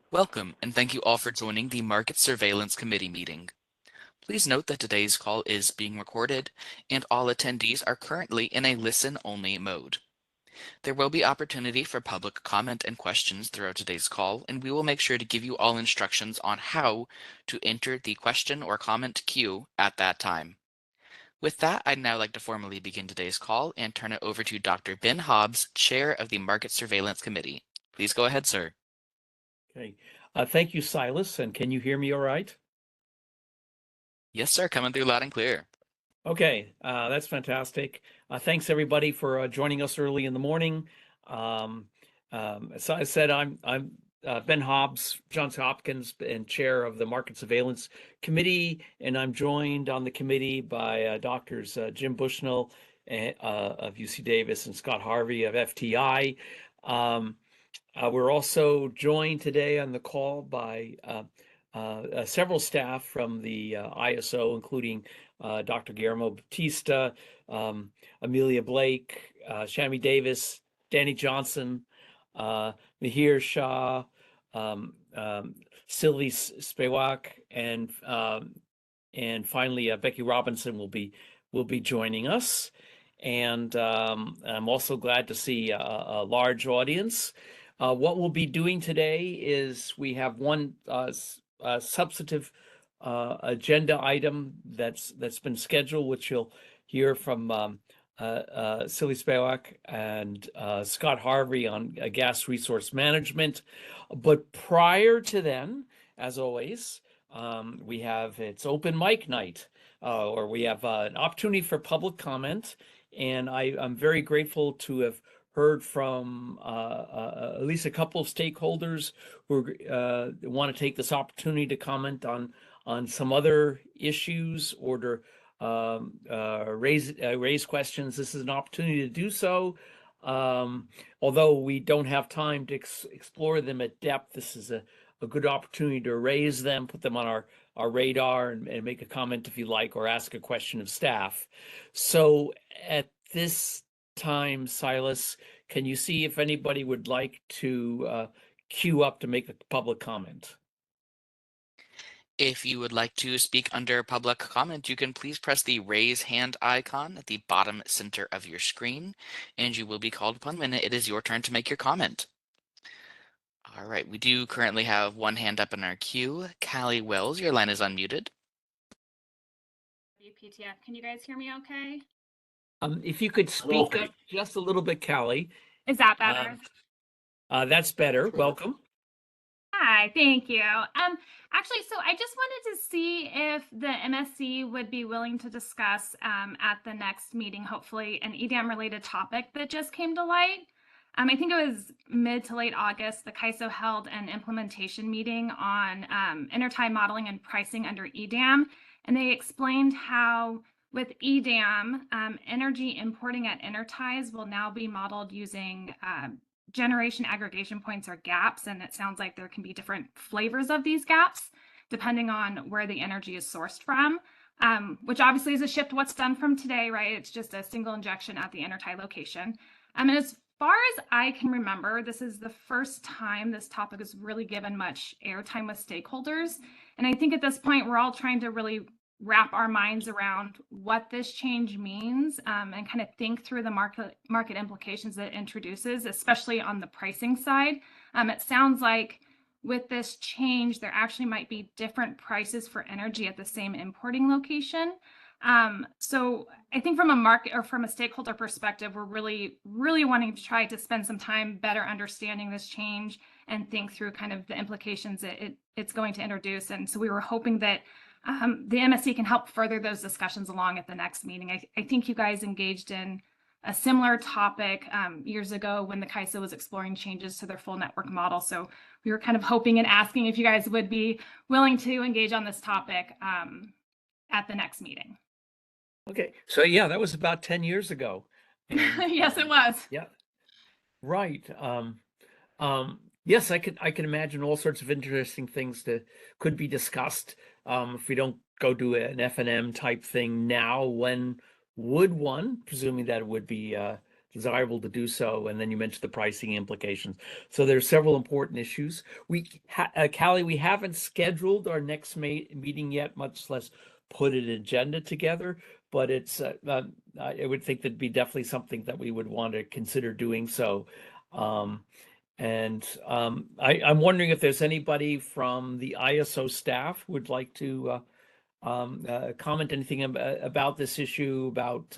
Welcome, and thank you all for joining the Market Surveillance Committee meeting. Please note that today's call is being recorded, and all attendees are currently in a listen-only mode. There will be opportunity for public comment and questions throughout today's call, and we will make sure to give you all instructions on how to enter the question or comment queue at that time. With that, I'd now like to formally begin today's call and turn it over to Dr. Ben Hobbs, Chair of the Market Surveillance Committee. Please go ahead, sir. Okay. Thank you, Silas. And can you hear me all right? Yes, sir, coming through loud and clear. Okay, that's fantastic. Thanks everybody for joining us early in the morning. As I said, I'm Ben Hobbs, Johns Hopkins, and chair of the Market Surveillance Committee, and I'm joined on the committee by Doctors Jim Bushnell of UC Davis and Scott Harvey of FTI. We're also joined today on the call by several staff from the ISO, including Dr. Guillermo Batista, Amelia Blake, Shami Davis, Danny Johnson, Mihir Shah, Sylvie Spewak, and finally Becky Robinson will be joining us. And I'm also glad to see a large audience. What we'll be doing today is we have one substantive agenda item that's been scheduled, which you'll hear from Sylvie Spewak and Scott Harvey on gas resource management. But prior to then, as always, we have it's open mic night, or we have an opportunity for public comment. And I'm very grateful to have heard from at least a couple of stakeholders who want to take this opportunity to comment on some other issues or to raise questions. This is an opportunity to do so. Although we don't have time to explore them at depth, this is a good opportunity to raise them, put them on our radar, and make a comment if you like, or ask a question of staff. So at this time, Silas, can you see if anybody would like to queue up to make a public comment? If you would like to speak under public comment, you can please press the raise hand icon at the bottom center of your screen, and you will be called upon when it is your turn to make your comment. All right, we do currently have one hand up in our queue. Callie Wells, your line is unmuted. WPTF, can you guys hear me okay? If you could speak up just a little bit, Callie. Is that better? That's better. Welcome. Hi, thank you. Actually, so I just wanted to see if the MSC would be willing to discuss at the next meeting, hopefully, an EDAM related topic that just came to light. I think it was mid to late August, the CAISO held an implementation meeting on intertie modeling and pricing under EDAM, and they explained how with EDAM, energy importing at interties will now be modeled using generation aggregation points or gaps, and it sounds like there can be different flavors of these gaps depending on where the energy is sourced from, which obviously is a shift to what's done from today, right? It's just a single injection at the intertie location. And as far as I can remember, this is the first time this topic has really given much airtime with stakeholders. And I think at this point, we're all trying to really wrap our minds around what this change means and kind of think through the market implications that it introduces, especially on the pricing side. It sounds like with this change, there actually might be different prices for energy at the same importing location. So I think from a market or from a stakeholder perspective, we're really wanting to try to spend some time better understanding this change and think through kind of the implications that it's going to introduce. And so we were hoping that the MSC can help further those discussions along at the next meeting. I think you guys engaged in a similar topic years ago when the CAISO was exploring changes to their full network model. So we were kind of hoping and asking if you guys would be willing to engage on this topic at the next meeting. Okay, so yeah, that was about 10 years ago. And, yes, it was. Yeah, right. Yes, I can imagine all sorts of interesting things that could be discussed. If we don't go do an FNM type thing now, when would one, presuming that it would be the desirable to do so. And then you mentioned the pricing implications. So there's several important issues. Callie, we haven't scheduled our next meeting yet, much less put an agenda together, but it's I would think that'd be definitely something that we would want to consider doing so. I'm wondering if there's anybody from the ISO staff who would like to comment anything about this issue, about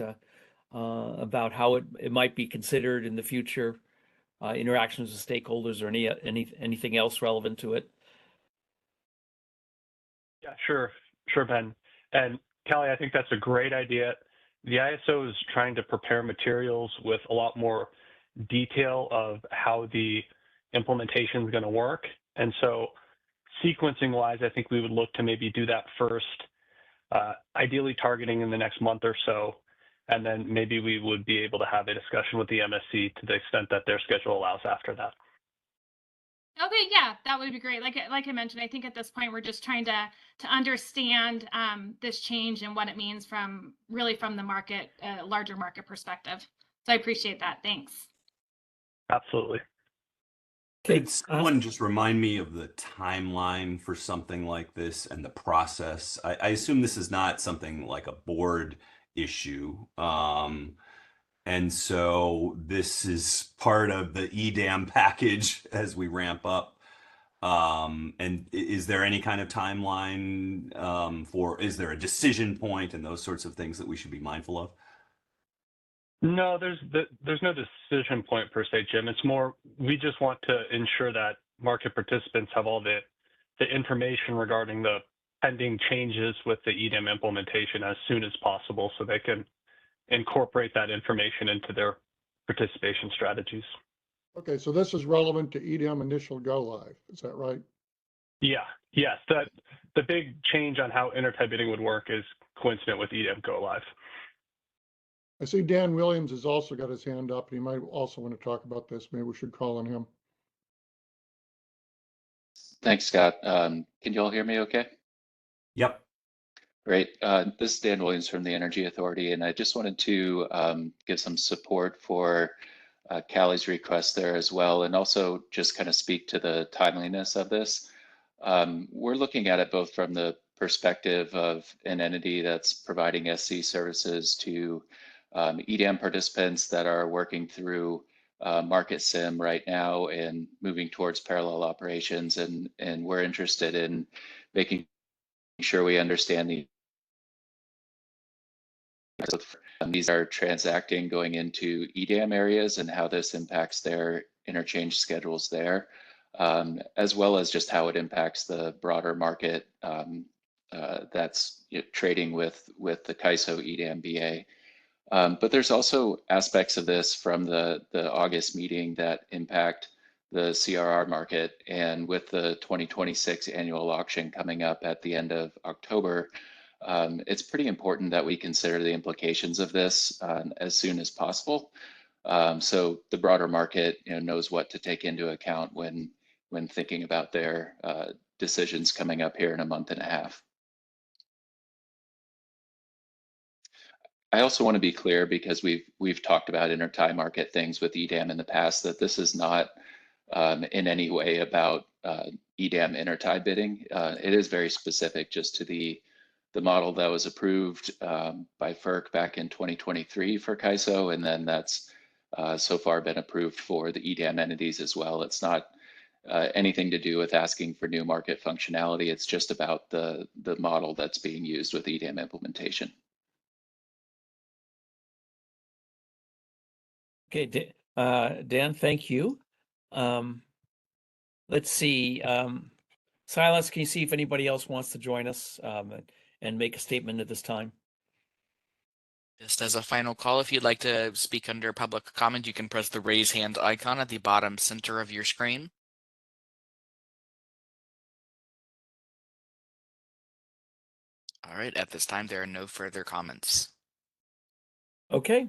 how it might be considered in the future, interactions with stakeholders, or anything else relevant to it. Yeah, sure, Ben. And Callie, I think that's a great idea. The ISO is trying to prepare materials with a lot more detail of how the implementation is going to work. And so sequencing wise, I think we would look to maybe do that first, ideally targeting in the next month or so. And then maybe we would be able to have a discussion with the MSC to the extent that their schedule allows after that. Okay, yeah, that would be great. Like I mentioned, I think at this point we're just trying to understand this change and what it means from the market, larger market perspective. So I appreciate that. Thanks. Absolutely. Could someone just remind me of the timeline for something like this and the process? I assume this is not something like a board issue. And so this is part of the EDAM package as we ramp up. And is there any kind of timeline is there a decision point and those sorts of things that we should be mindful of? No, there's no decision point per se, Jim. It's more, we just want to ensure that market participants have all the information regarding the pending changes with the EDAM implementation as soon as possible so they can incorporate that information into their participation strategies. Okay, so this is relevant to EDAM initial go live, is that right? Yeah, yes. The big change on how intertype bidding would work is coincident with EDAM go live. I see Dan Williams has also got his hand up, and he might also want to talk about this. Maybe we should call on him. Thanks, Scott. Can you all hear me okay? Yep. Great. This is Dan Williams from the Energy Authority, and I just wanted to give some support for Callie's request there as well, and also just kind of speak to the timeliness of this. We're looking at it both from the perspective of an entity that's providing SC services to EDAM participants that are working through market sim right now and moving towards parallel operations, and we're interested in making sure we understand these are transacting going into EDAM areas and how this impacts their interchange schedules there, as well as just how it impacts the broader market that's trading with the CAISO EDAM BA. But there's also aspects of this from the August meeting that impact the CRR market, and with the 2026 annual auction coming up at the end of October, it's pretty important that we consider the implications of this as soon as possible, so the broader market knows what to take into account when thinking about their decisions coming up here in a month and a half. I also want to be clear, because we've talked about intertie market things with EDAM in the past, that this is not in any way about EDAM intertie bidding. It is very specific just to the model that was approved by FERC back in 2023 for CAISO, and then that's so far been approved for the EDAM entities as well. It's not anything to do with asking for new market functionality. It's just about the model that's being used with EDAM implementation. Okay, Dan, thank you. Let's see. Silas, can you see if anybody else wants to join us and make a statement at this time? Just as a final call, if you'd like to speak under public comment, you can press the raise hand icon at the bottom center of your screen. All right, at this time, there are no further comments. Okay.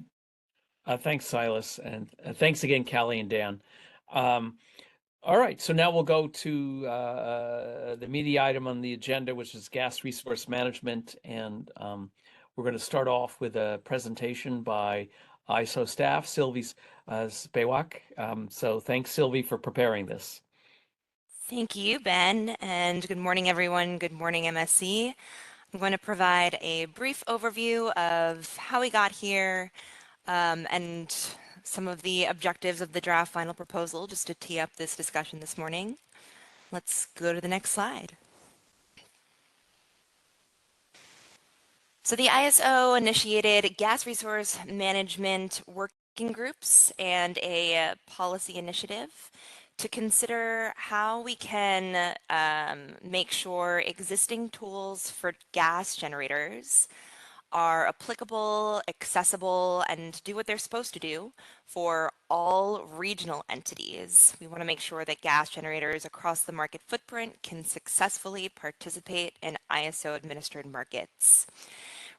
Thanks, Silas, and thanks again, Callie and Dan. All right, so now we'll go to the media item on the agenda, which is gas resource management, and we're going to start off with a presentation by ISO staff, Sylvie Spewak. So thanks, Sylvie, for preparing this. Thank you, Ben, and good morning, everyone. Good morning, MSC. I'm going to provide a brief overview of how we got here and some of the objectives of the draft final proposal, just to tee up this discussion this morning. Let's go to the next slide. So the ISO initiated gas resource management working groups and a policy initiative to consider how we can make sure existing tools for gas generators are applicable, accessible, and do what they're supposed to do for all regional entities. We want to make sure that gas generators across the market footprint can successfully participate in ISO administered markets.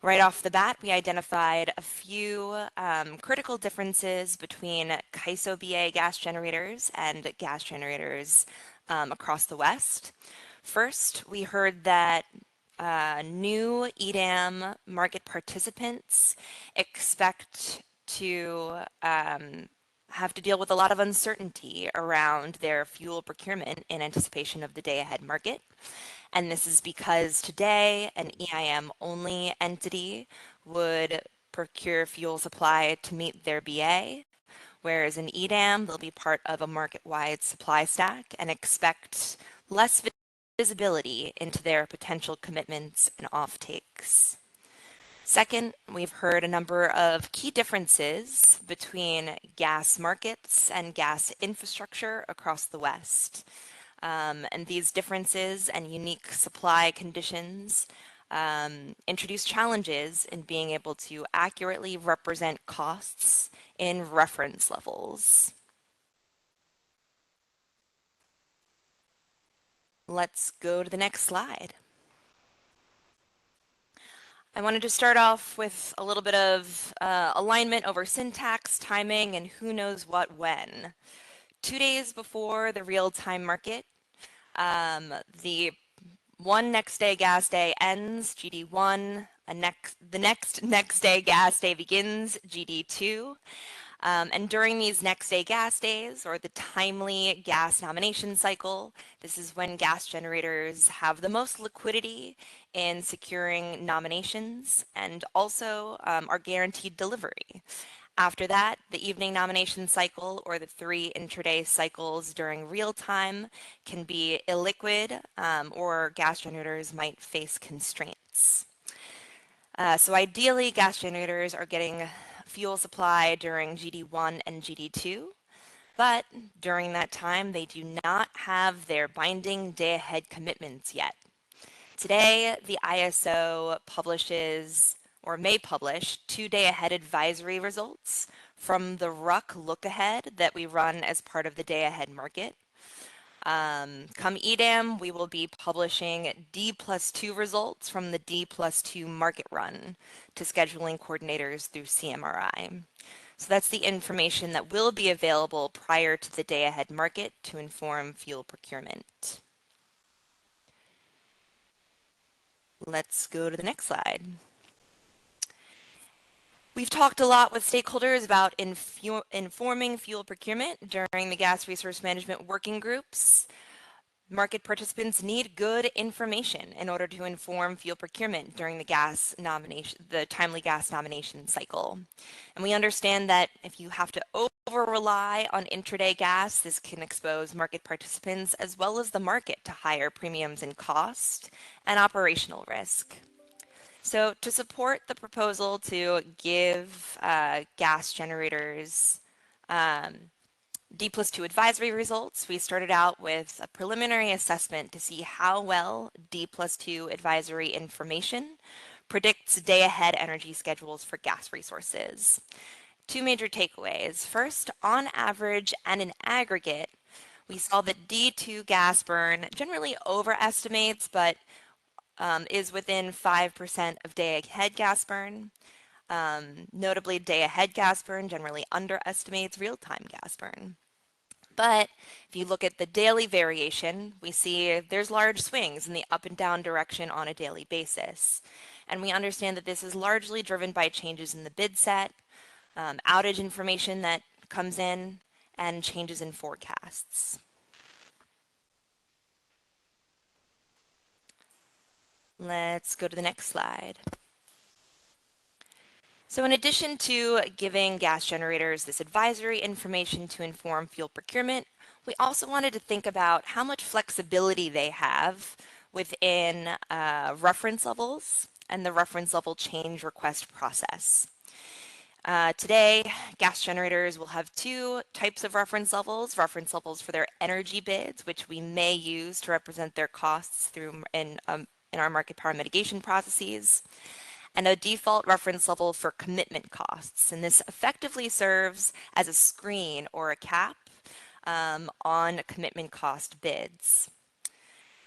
Right off the bat, we identified a few critical differences between CAISO BA gas generators and gas generators across the West. First, we heard that new EDAM market participants expect to have to deal with a lot of uncertainty around their fuel procurement in anticipation of the day-ahead market. And this is because today an EIM-only entity would procure fuel supply to meet their BA, whereas in EDAM, they'll be part of a market-wide supply stack and expect less visibility into their potential commitments and offtakes. Second, we've heard a number of key differences between gas markets and gas infrastructure across the West. And these differences and unique supply conditions introduce challenges in being able to accurately represent costs in reference levels. Let's go to the next slide. I wanted to start off with a little bit of alignment over syntax, timing, and who knows what when. 2 days before the real-time market, the one next day gas day ends, GD1, the next day gas day begins, GD2. And during these next day gas days, or the timely gas nomination cycle, this is when gas generators have the most liquidity in securing nominations and also are guaranteed delivery. After that, the evening nomination cycle or the 3 intraday cycles during real time can be illiquid or gas generators might face constraints. So ideally, gas generators are getting fuel supply during GD1 and GD2, but during that time, they do not have their binding day-ahead commitments yet. Today, the ISO publishes or may publish 2 day-ahead advisory results from the RUC look-ahead that we run as part of the day-ahead market. Come EDAM, we will be publishing D+2 results from the D+2 market run to scheduling coordinators through CMRI. So that's the information that will be available prior to the day-ahead market to inform fuel procurement. Let's go to the next slide. We've talked a lot with stakeholders about informing fuel procurement during the gas resource management working groups. Market participants need good information in order to inform fuel procurement during the timely gas nomination cycle. And we understand that if you have to over-rely on intraday gas, this can expose market participants as well as the market to higher premiums in cost and operational risk. So to support the proposal to give gas generators D+2 advisory results, we started out with a preliminary assessment to see how well D+2 advisory information predicts day-ahead energy schedules for gas resources. 2 major takeaways. First, on average and in aggregate, we saw that D2 gas burn generally overestimates, but is within 5% of day-ahead gas burn. Notably, day-ahead gas burn generally underestimates real-time gas burn. But if you look at the daily variation, we see there's large swings in the up and down direction on a daily basis. And we understand that this is largely driven by changes in the bid set, outage information that comes in, and changes in forecasts. Let's go to the next slide. So in addition to giving gas generators this advisory information to inform fuel procurement, we also wanted to think about how much flexibility they have within reference levels and the reference level change request process. Today, gas generators will have two types of reference levels for their energy bids, which we may use to represent their costs through in our market power mitigation processes, and a default reference level for commitment costs. And this effectively serves as a screen or a cap on commitment cost bids.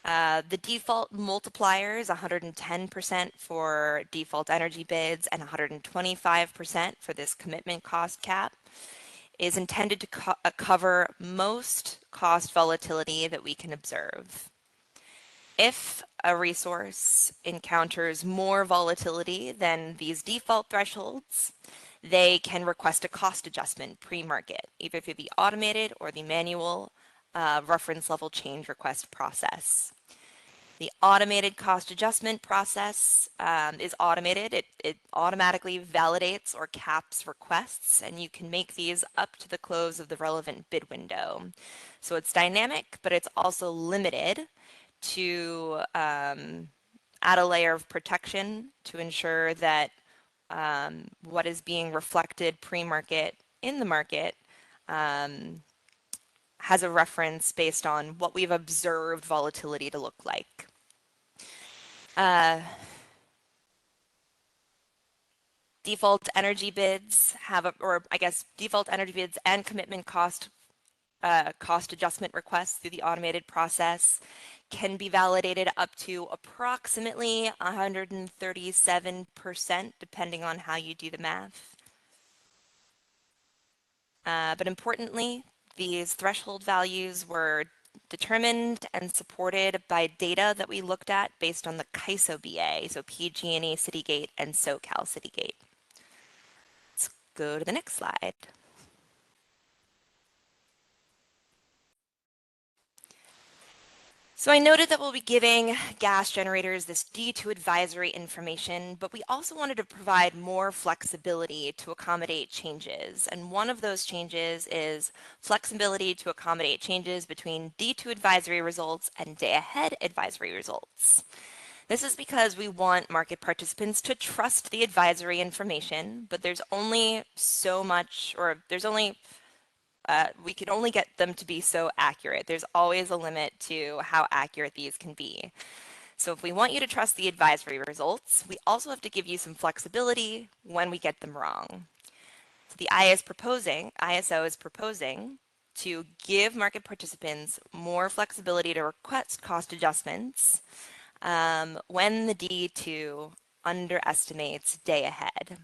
The default multiplier is 110% for default energy bids and 125% for this commitment cost cap, is intended to cover most cost volatility that we can observe. If a resource encounters more volatility than these default thresholds, they can request a cost adjustment pre-market, either through the automated or the manual reference level change request process. The automated cost adjustment process is automated. It automatically validates or caps requests, and you can make these up to the close of the relevant bid window. So it's dynamic, but it's also limited to add a layer of protection to ensure that what is being reflected pre-market in the market has a reference based on what we've observed volatility to look like. Default energy bids default energy bids and commitment cost adjustment requests through the automated process can be validated up to approximately 137%, depending on how you do the math. But importantly, these threshold values were determined and supported by data that we looked at based on the CAISO BA, so PG&E Citygate and SoCal Citygate. Let's go to the next slide. So I noted that we'll be giving gas generators this D2 advisory information, but we also wanted to provide more flexibility to accommodate changes. And one of those changes is flexibility to accommodate changes between D2 advisory results and day-ahead advisory results. This is because we want market participants to trust the advisory information, but there's only so much, or there's only we can only get them to be so accurate. There's always a limit to how accurate these can be. So if we want you to trust the advisory results, we also have to give you some flexibility when we get them wrong. So the ISO is proposing to give market participants more flexibility to request cost adjustments when the D2 underestimates day ahead.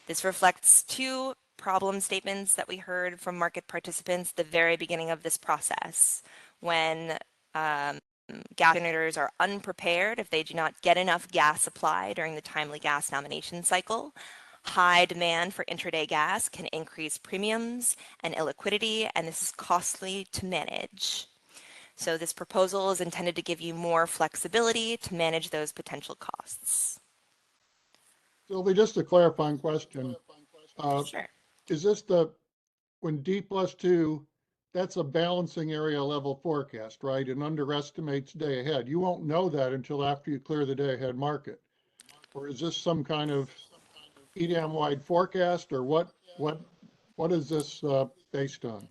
This reflects two problem statements that we heard from market participants at the very beginning of this process, when gas generators are unprepared if they do not get enough gas supply during the timely gas nomination cycle. High demand for intraday gas can increase premiums and illiquidity, and this is costly to manage. So this proposal is intended to give you more flexibility to manage those potential costs. Sylvie, just a clarifying question. Sure. Is this when D+2, that's a balancing area level forecast, right? And underestimates day ahead. You won't know that until after you clear the day ahead market. Or is this some kind of EDAM-wide forecast, or what is this based on?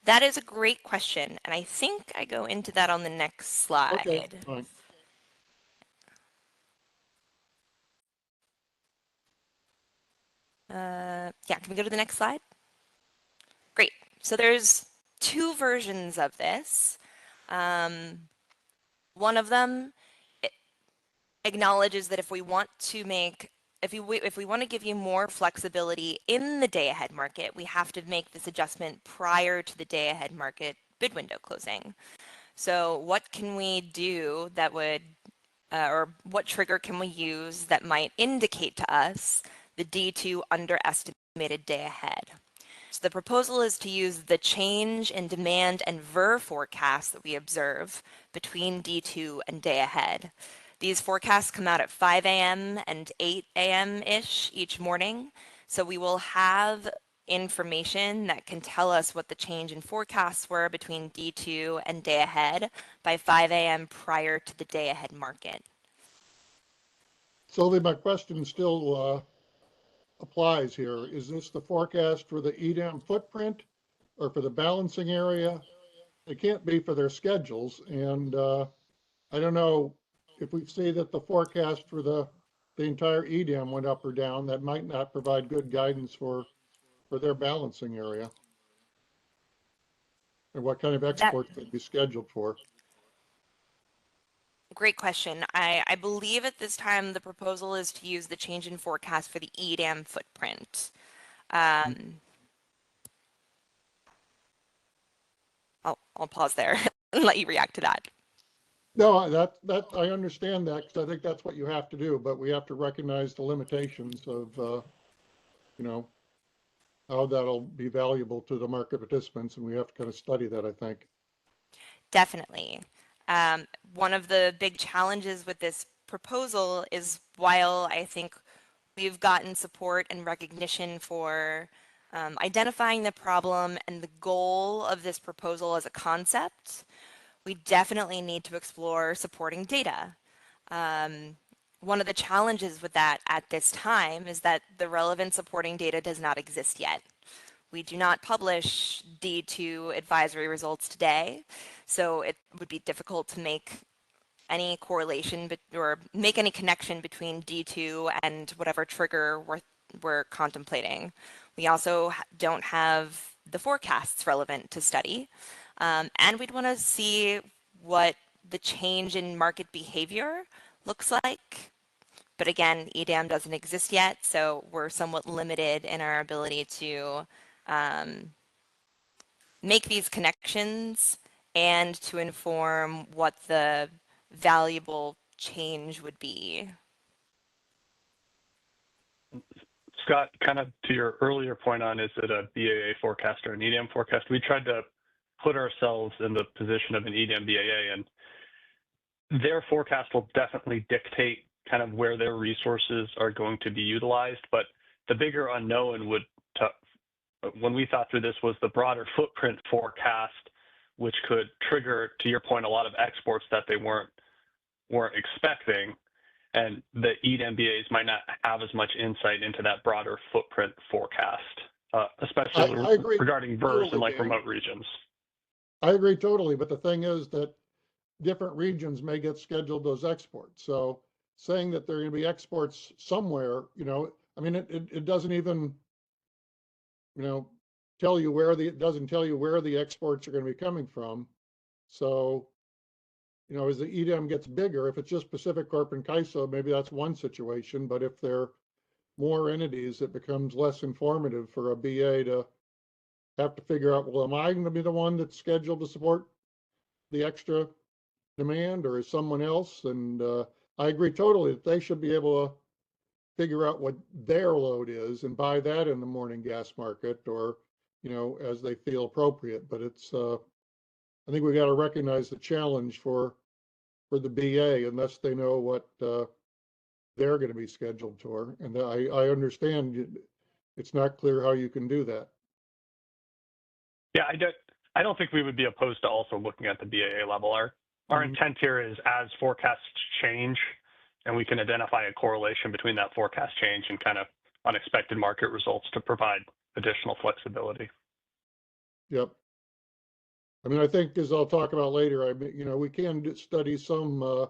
That is a great question, and I think I go into that on the next slide. Okay, fine. Yeah, can we go to the next slide? Great. So there's two versions of this. One of them acknowledges that if we want to give you more flexibility in the day ahead market, we have to make this adjustment prior to the day ahead market bid window closing. So what can we do that would, or what trigger can we use that might indicate to us the D2 underestimated day ahead. So the proposal is to use the change in demand and VER forecasts that we observe between D2 and day ahead. These forecasts come out at 5 a.m. and 8 a.m.-ish each morning. So we will have information that can tell us what the change in forecasts were between D2 and day ahead by 5 a.m. prior to the day ahead market. Sylvie, my question still applies here. Is this the forecast for the EDAM footprint or for the balancing area? It can't be for their schedules. And I don't know if we see that the forecast for the entire EDAM went up or down, that might not provide good guidance for their balancing area. And what kind of exports they'd be scheduled for. Great question. I believe at this time the proposal is to use the change in forecast for the EDAM footprint. I'll pause there and let you react to that. No, that I understand that, because I think that's what you have to do, but we have to recognize the limitations of, you know, how that'll be valuable to the market participants, and we have to kind of study that, I think. Definitely. One of the big challenges with this proposal is, while I think we've gotten support and recognition for identifying the problem and the goal of this proposal as a concept, we definitely need to explore supporting data. One of the challenges with that at this time is that the relevant supporting data does not exist yet. We do not publish D2 advisory results today, so it would be difficult to make any correlation or make any connection between D2 and whatever trigger we're contemplating. We also don't have the forecasts relevant to study, and we'd want to see what the change in market behavior looks like. But again, EDAM doesn't exist yet, so we're somewhat limited in our ability to make these connections and to inform what the valuable change would be. Scott, kind of to your earlier point on, is it a BAA forecast or an EDAM forecast? We tried to put ourselves in the position of an EDAM BAA, and their forecast will definitely dictate kind of where their resources are going to be utilized. But the bigger unknown would, when we thought through this, was the broader footprint forecast, which could trigger, to your point, a lot of exports that they weren't expecting. And the EDAM BAs might not have as much insight into that broader footprint forecast, especially I agree regarding VERS totally, and like Dan. remote regions. I agree totally, but the thing is that different regions may get scheduled those exports. So saying that there are going to be exports somewhere, you know, I mean, it doesn't even, you know, tell you where it doesn't tell you where the exports are going to be coming from. So, you know, as the EDAM gets bigger, if it's just Pacific Corp and CAISO, maybe that's one situation. But if there are more entities, it becomes less informative for a BA to have to figure out, well, am I going to be the one that's scheduled to support the extra demand, or is someone else? And I agree totally that they should be able to figure out what their load is and buy that in the morning gas market, or, you know, as they feel appropriate. But it's, I think we got to recognize the challenge for the BA unless they know what they're going to be scheduled for. And I understand it's not clear how you can do that. Yeah, I don't think we would be opposed to also looking at the BAA level. Our intent here is, as forecasts change and we can identify a correlation between that forecast change and kind of unexpected market results, to provide additional flexibility. Yep. I mean, I think, as I'll talk about later, you know, we can study some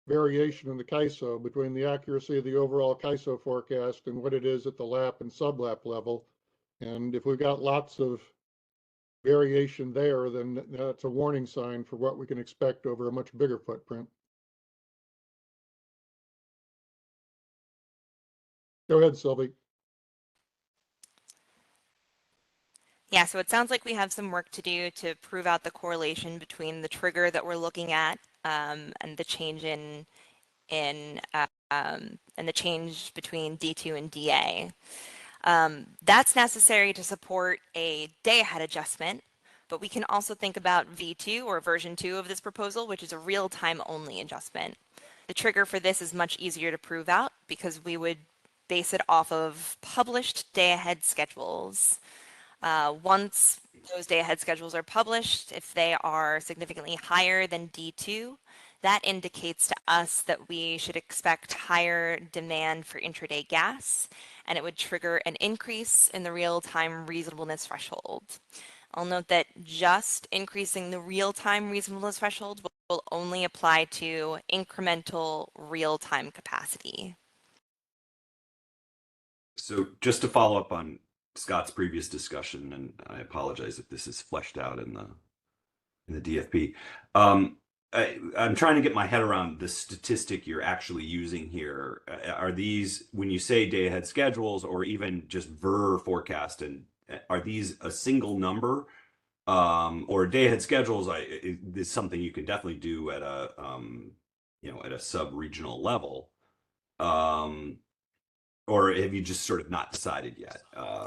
variation in the CAISO between the accuracy of the overall CAISO forecast and what it is at the lap and sublap level. And if we've got lots of variation there, then that's a warning sign for what we can expect over a much bigger footprint. Go ahead, Sylvie. Yeah, so it sounds like we have some work to do to prove out the correlation between the trigger that we're looking at and the change in and the change between D2 and DA. That's necessary to support a day-ahead adjustment, but we can also think about V2 or version 2 of this proposal, which is a real-time only adjustment. The trigger for this is much easier to prove out because we would base it off of published day-ahead schedules. Once those day-ahead schedules are published, if they are significantly higher than D2, that indicates to us that we should expect higher demand for intraday gas, and it would trigger an increase in the real-time reasonableness threshold. I'll note that just increasing the real-time reasonableness threshold will only apply to incremental real-time capacity. So just to follow up on Scott's previous discussion, and I apologize if this is fleshed out in the DFP. I'm trying to get my head around the statistic you're actually using here. Are these, when you say day ahead schedules or even just VER forecast, and are these a single number? Or day ahead schedules is something you can definitely do at a at a sub-regional level. Or have you just sort of not decided yet?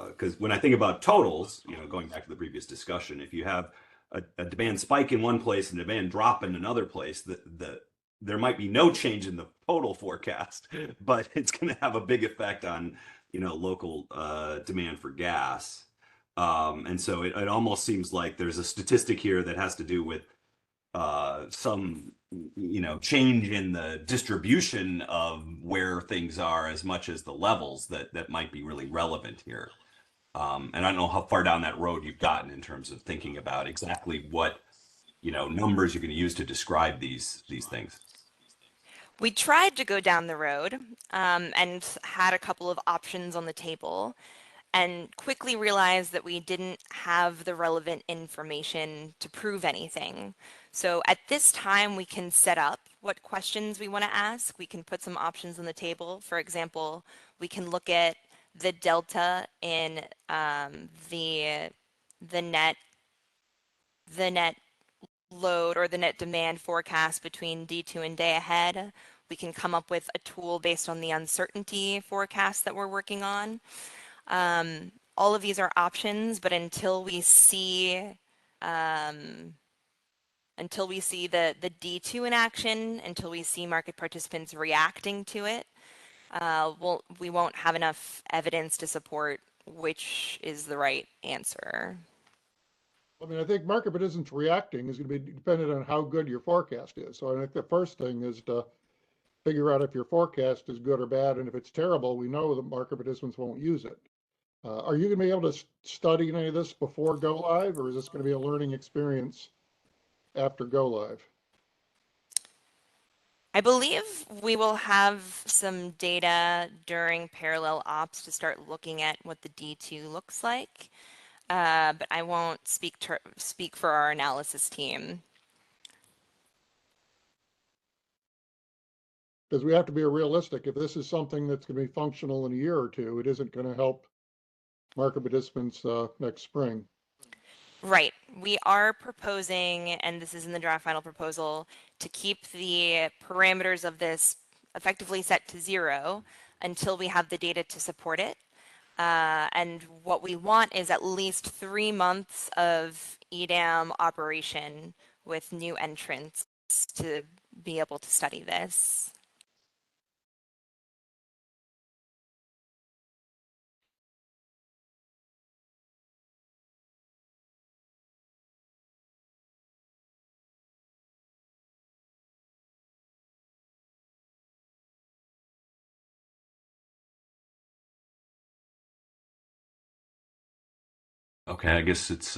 Because when I think about totals, going back to the previous discussion, if you have a demand spike in one place and demand drop in another place, there might be no change in the total forecast, but it's going to have a big effect on local demand for gas. And so it almost seems like there's a statistic here that has to do with some change in the distribution of where things are as much as the levels that might be really relevant here. And I don't know how far down that road you've gotten in terms of thinking about exactly what numbers you're going to use to describe these things. We tried to go down the road and had a couple of options on the table, and quickly realized that we didn't have the relevant information to prove anything. So at this time, we can set up what questions we want to ask. We can put some options on the table. For example, we can look at the delta in the net load or the net demand forecast between D2 and day ahead. We can come up with a tool based on the uncertainty forecast that we're working on. All of these are options, but until we see the D2 in action, until we see market participants reacting to it, we won't have enough evidence to support which is the right answer. I mean, I think market participants reacting is going to be dependent on how good your forecast is. So I think the first thing is to figure out if your forecast is good or bad. And if it's terrible, we know that market participants won't use it. Are you going to be able to study any of this before go live, or is this going to be a learning experience after go live? I believe we will have some data during parallel ops to start looking at what the D2 looks like, but I won't speak for our analysis team. Because we have to be realistic. If this is something that's going to be functional in a year or two, it isn't going to help market participants next spring. Right. We are proposing, and this is in the draft final proposal, to keep the parameters of this effectively set to 0 until we have the data to support it. And what we want is at least 3 months of EDAM operation with new entrants to be able to study this. Okay, I guess it's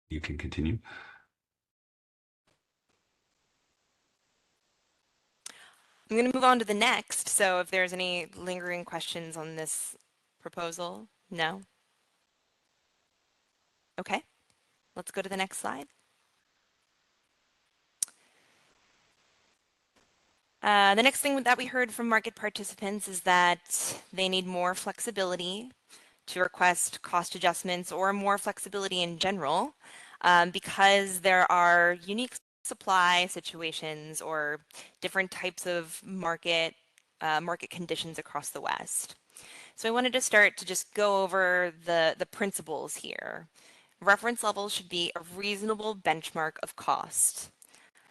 you can continue. I'm going to move on to the next. So if there's any lingering questions on this proposal, no? Okay, let's go to the next slide. The next thing that we heard from market participants is that they need more flexibility to request cost adjustments or more flexibility in general because there are unique supply situations or different types of market conditions across the West. So I wanted to start to just go over the principles here. Reference levels should be a reasonable benchmark of cost.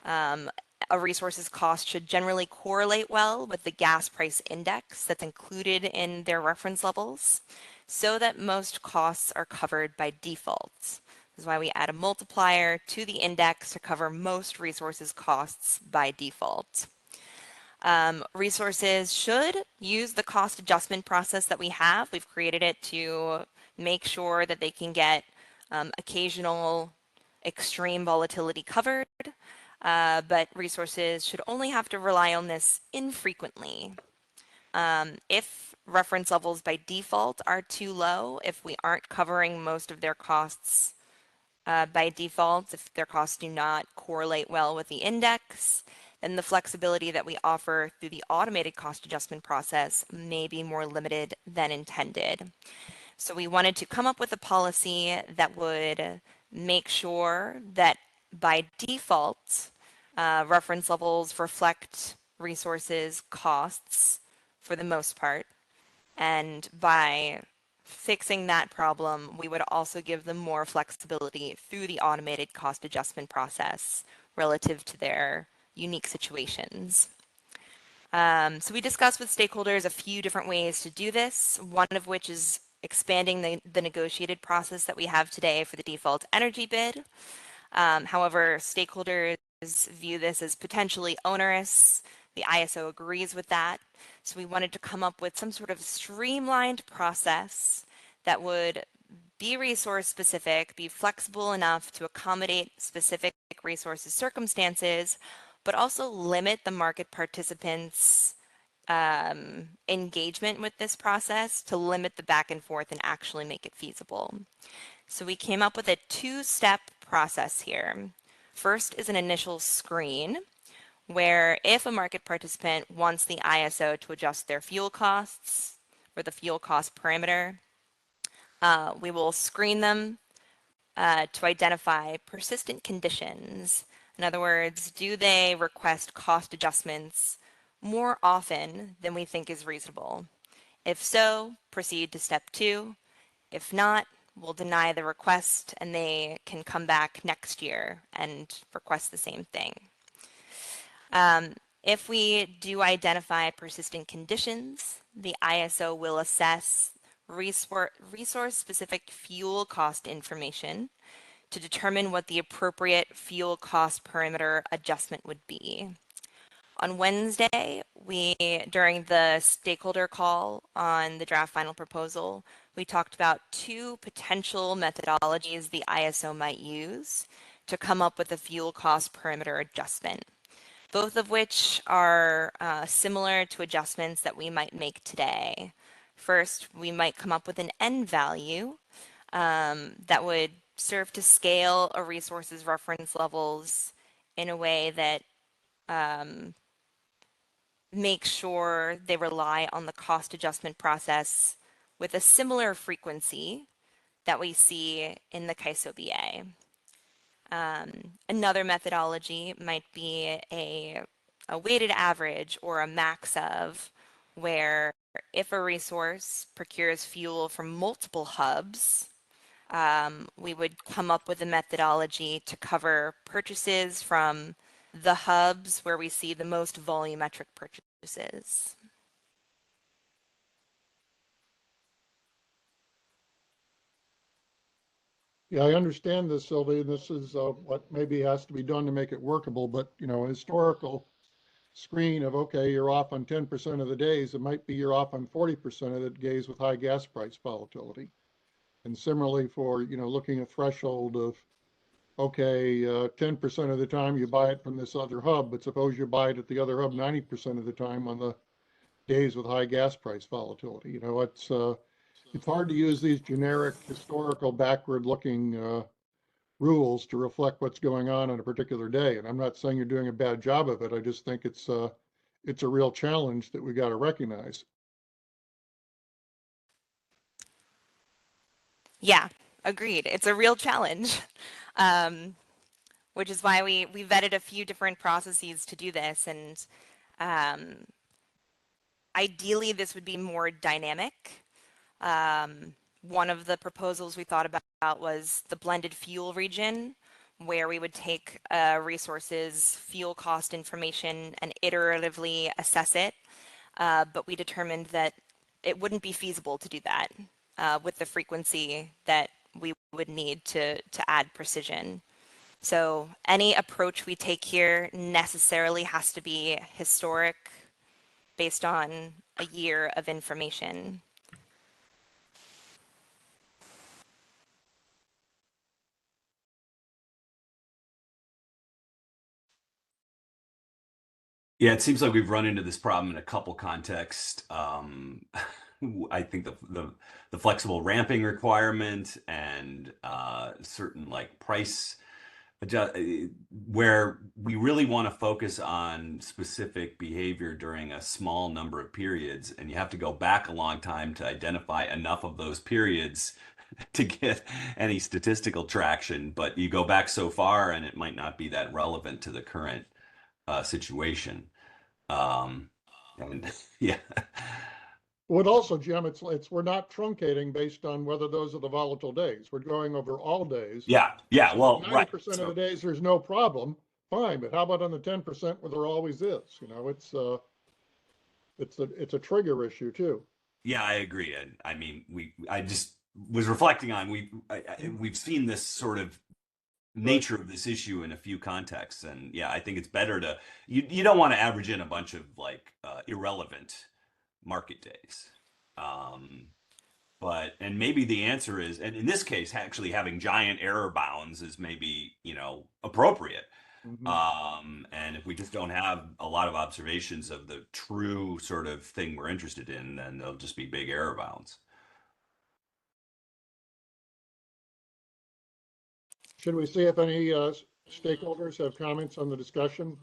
A resource's cost should generally correlate well with the gas price index that's included in their reference levels, so that most costs are covered by default. This is why we add a multiplier to the index to cover most resources' costs by default. Resources should use the cost adjustment process that we have. We've created it to make sure that they can get occasional extreme volatility covered, but resources should only have to rely on this infrequently. If reference levels by default are too low, if we aren't covering most of their costs by default, if their costs do not correlate well with the index, then the flexibility that we offer through the automated cost adjustment process may be more limited than intended. So we wanted to come up with a policy that would make sure that by default, reference levels reflect resources costs for the most part. And by fixing that problem, we would also give them more flexibility through the automated cost adjustment process relative to their unique situations. So we discussed with stakeholders a few different ways to do this, one of which is expanding the negotiated process that we have today for the default energy bid. However, stakeholders view this as potentially onerous. The ISO agrees with that. So we wanted to come up with some sort of streamlined process that would be resource specific, be flexible enough to accommodate specific resources circumstances, but also limit the market participants' engagement with this process to limit the back and forth and actually make it feasible. So we came up with a two-step process here. First is an initial screen, where if a market participant wants the ISO to adjust their fuel costs or the fuel cost parameter, we will screen them to identify persistent conditions. In other words, do they request cost adjustments more often than we think is reasonable? If so, proceed to step 2. If not, we'll deny the request and they can come back next year and request the same thing. If we do identify persistent conditions, the ISO will assess resource-specific fuel cost information to determine what the appropriate fuel cost parameter adjustment would be. On Wednesday, during the stakeholder call on the draft final proposal, we talked about 2 potential methodologies the ISO might use to come up with a fuel cost parameter adjustment, both of which are similar to adjustments that we might make today. First, we might come up with an N value that would serve to scale a resource's reference levels in a way that makes sure they rely on the cost adjustment process with a similar frequency that we see in the CAISO BA. Another methodology might be a weighted average or a max of, where if a resource procures fuel from multiple hubs, we would come up with a methodology to cover purchases from the hubs where we see the most volumetric purchases. Yeah, I understand this, Sylvie. This is what maybe has to be done to make it workable, but a historical screen of, okay, you're off on 10% of the days, it might be you're off on 40% of the days with high gas price volatility. And similarly for, looking at threshold of, okay, 10% of the time you buy it from this other hub, but suppose you buy it at the other hub 90% of the time on the days with high gas price volatility. It's hard to use these generic historical backward looking rules to reflect what's going on a particular day. And I'm not saying you're doing a bad job of it. I just think it's a real challenge that we got to recognize. Yeah, agreed. It's a real challenge. which is why we vetted a few different processes to do this. And ideally, this would be more dynamic. One of the proposals we thought about was the blended fuel region, where we would take resources, fuel cost information, and iteratively assess it. But we determined that it wouldn't be feasible to do that with the frequency that we would need to add precision. So any approach we take here necessarily has to be historic, based on a year of information. Yeah, it seems like we've run into this problem in a couple contexts. I think the flexible ramping requirement and certain like price where we really want to focus on specific behavior during a small number of periods, and you have to go back a long time to identify enough of those periods to get any statistical traction. But you go back so far, and it might not be that relevant to the current situation. And yeah. What also, Jim, it's we're not truncating based on whether those are the volatile days. We're going over all days. Yeah. Well, 90% of the days there's no problem, fine. But how about on the 10% where there always is? You know, it's a trigger issue too. Yeah, I agree. And I mean, I just was reflecting on we've seen this sort of nature of this issue in a few contexts, and yeah, I think it's better to you don't want to average in a bunch of like irrelevant market days. But maybe the answer is, and in this case, actually having giant error bounds is maybe, appropriate. And if we just don't have a lot of observations of the true sort of thing we're interested in, then there'll just be big error bounds. Should we see if any stakeholders have comments on the discussion?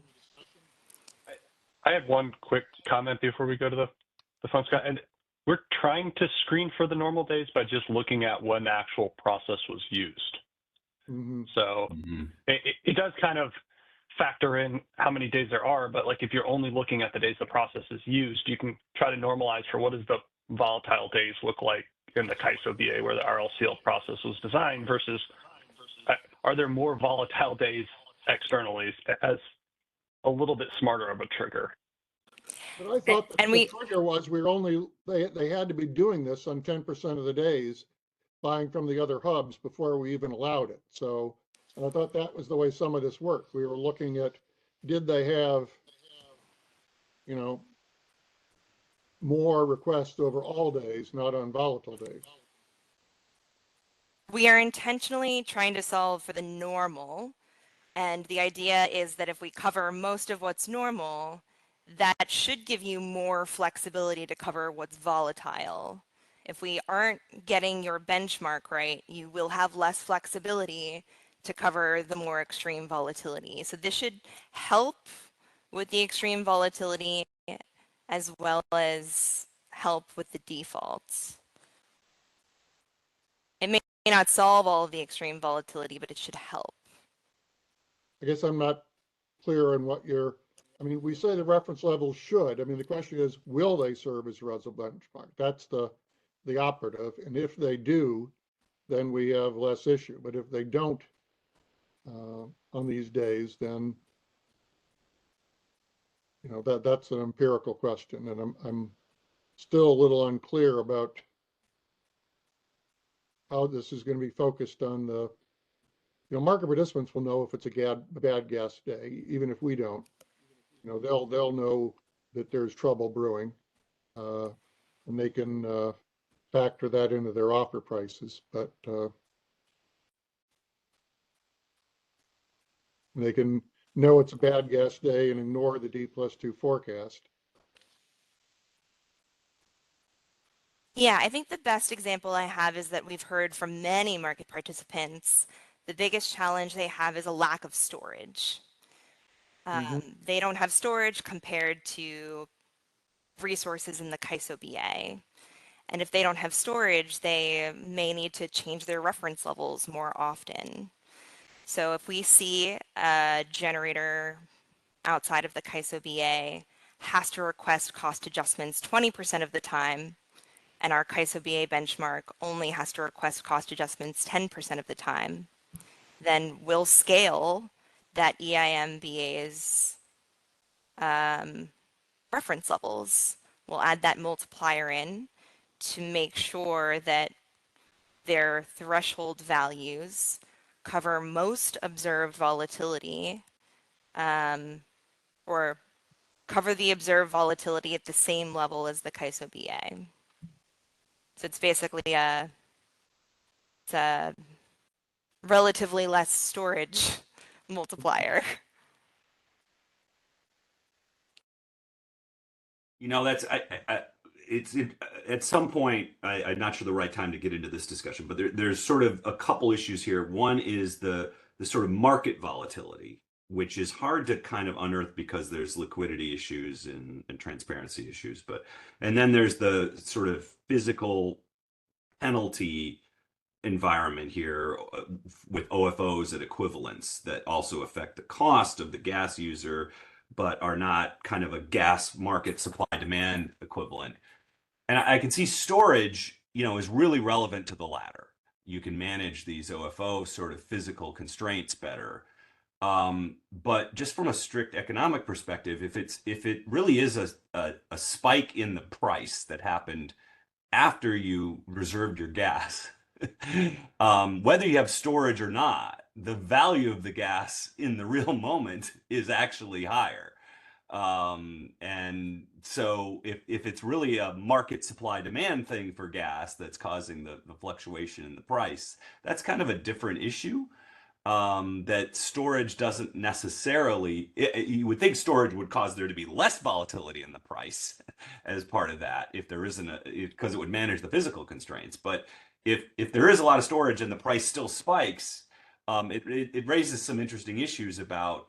I have one quick comment before we go to the phone, Scott. And we're trying to screen for the normal days by just looking at when the actual process was used. So it does kind of factor in how many days there are, but like if you're only looking at the days the process is used, you can try to normalize for what does the volatile days look like in the CAISO BA where the RLCL process was designed versus are there more volatile days externally as a little bit smarter of a trigger? But I thought the trigger was they had to be doing this on 10% of the days, buying from the other hubs before we even allowed it. So, and I thought that was the way some of this worked. We were looking at, did they have, more requests over all days, not on volatile days. We are intentionally trying to solve for the normal. And the idea is that if we cover most of what's normal, that should give you more flexibility to cover what's volatile. If we aren't getting your benchmark right, you will have less flexibility to cover the more extreme volatility. So this should help with the extreme volatility as well as help with the defaults. It may not solve all of the extreme volatility, but it should help. I guess I'm not clear on what we say the reference levels should. I mean, the question is, will they serve as a benchmark? That's the operative. And if they do, then we have less issue. But if they don't on these days, then that's an empirical question. And I'm still a little unclear about how this is going to be focused on the, market participants will know if it's a bad gas day, even if we don't. They'll know that there's trouble brewing, and they can factor that into their offer prices. But they can know it's a bad gas day and ignore the D+2 forecast. Yeah, I think the best example I have is that we've heard from many market participants, the biggest challenge they have is a lack of storage. They don't have storage compared to resources in the CAISO BA. And if they don't have storage, they may need to change their reference levels more often. So if we see a generator outside of the CAISO BA has to request cost adjustments 20% of the time, and our CAISO BA benchmark only has to request cost adjustments 10% of the time, then we'll scale that EIM BA's reference levels. We'll add that multiplier in to make sure that their threshold values cover most observed volatility, or cover the observed volatility at the same level as the CAISO BA. So it's basically it's a relatively less storage multiplier. That's at some point. I'm not sure the right time to get into this discussion, but there's sort of a couple issues here. One is the sort of market volatility, which is hard to kind of unearth because there's liquidity issues and transparency issues. And then there's the sort of physical penalty environment here with OFOs at equivalents that also affect the cost of the gas user, but are not kind of a gas market supply demand equivalent. And I can see storage, is really relevant to the latter. You can manage these OFO sort of physical constraints better. But just from a strict economic perspective, if it really is a spike in the price that happened after you reserved your gas, whether you have storage or not, the value of the gas in the real moment is actually higher. And so if it's really a market supply demand thing for gas that's causing the fluctuation in the price, that's kind of a different issue. That storage doesn't necessarily, you would think storage would cause there to be less volatility in the price as part of that, if there isn't because it would manage the physical constraints. But if there is a lot of storage and the price still spikes, it raises some interesting issues about,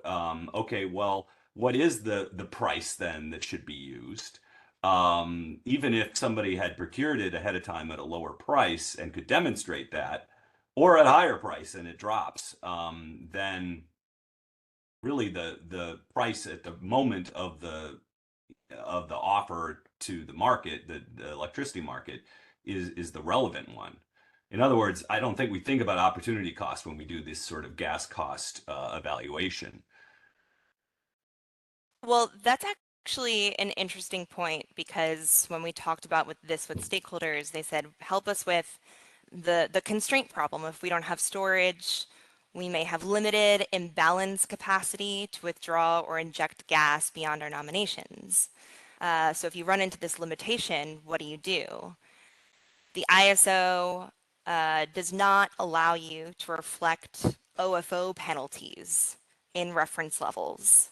okay, well, what is the price then that should be used? Even if somebody had procured it ahead of time at a lower price and could demonstrate that, or at a higher price and it drops, then really the price at the moment of the offer to the market, the electricity market, is the relevant one. In other words, I don't think we think about opportunity cost when we do this sort of gas cost evaluation. Well, that's actually an interesting point, because when we talked about with stakeholders, they said, help us with the constraint problem. If we don't have storage, we may have limited imbalance capacity to withdraw or inject gas beyond our nominations. So if you run into this limitation, what do? The ISO does not allow you to reflect OFO penalties in reference levels.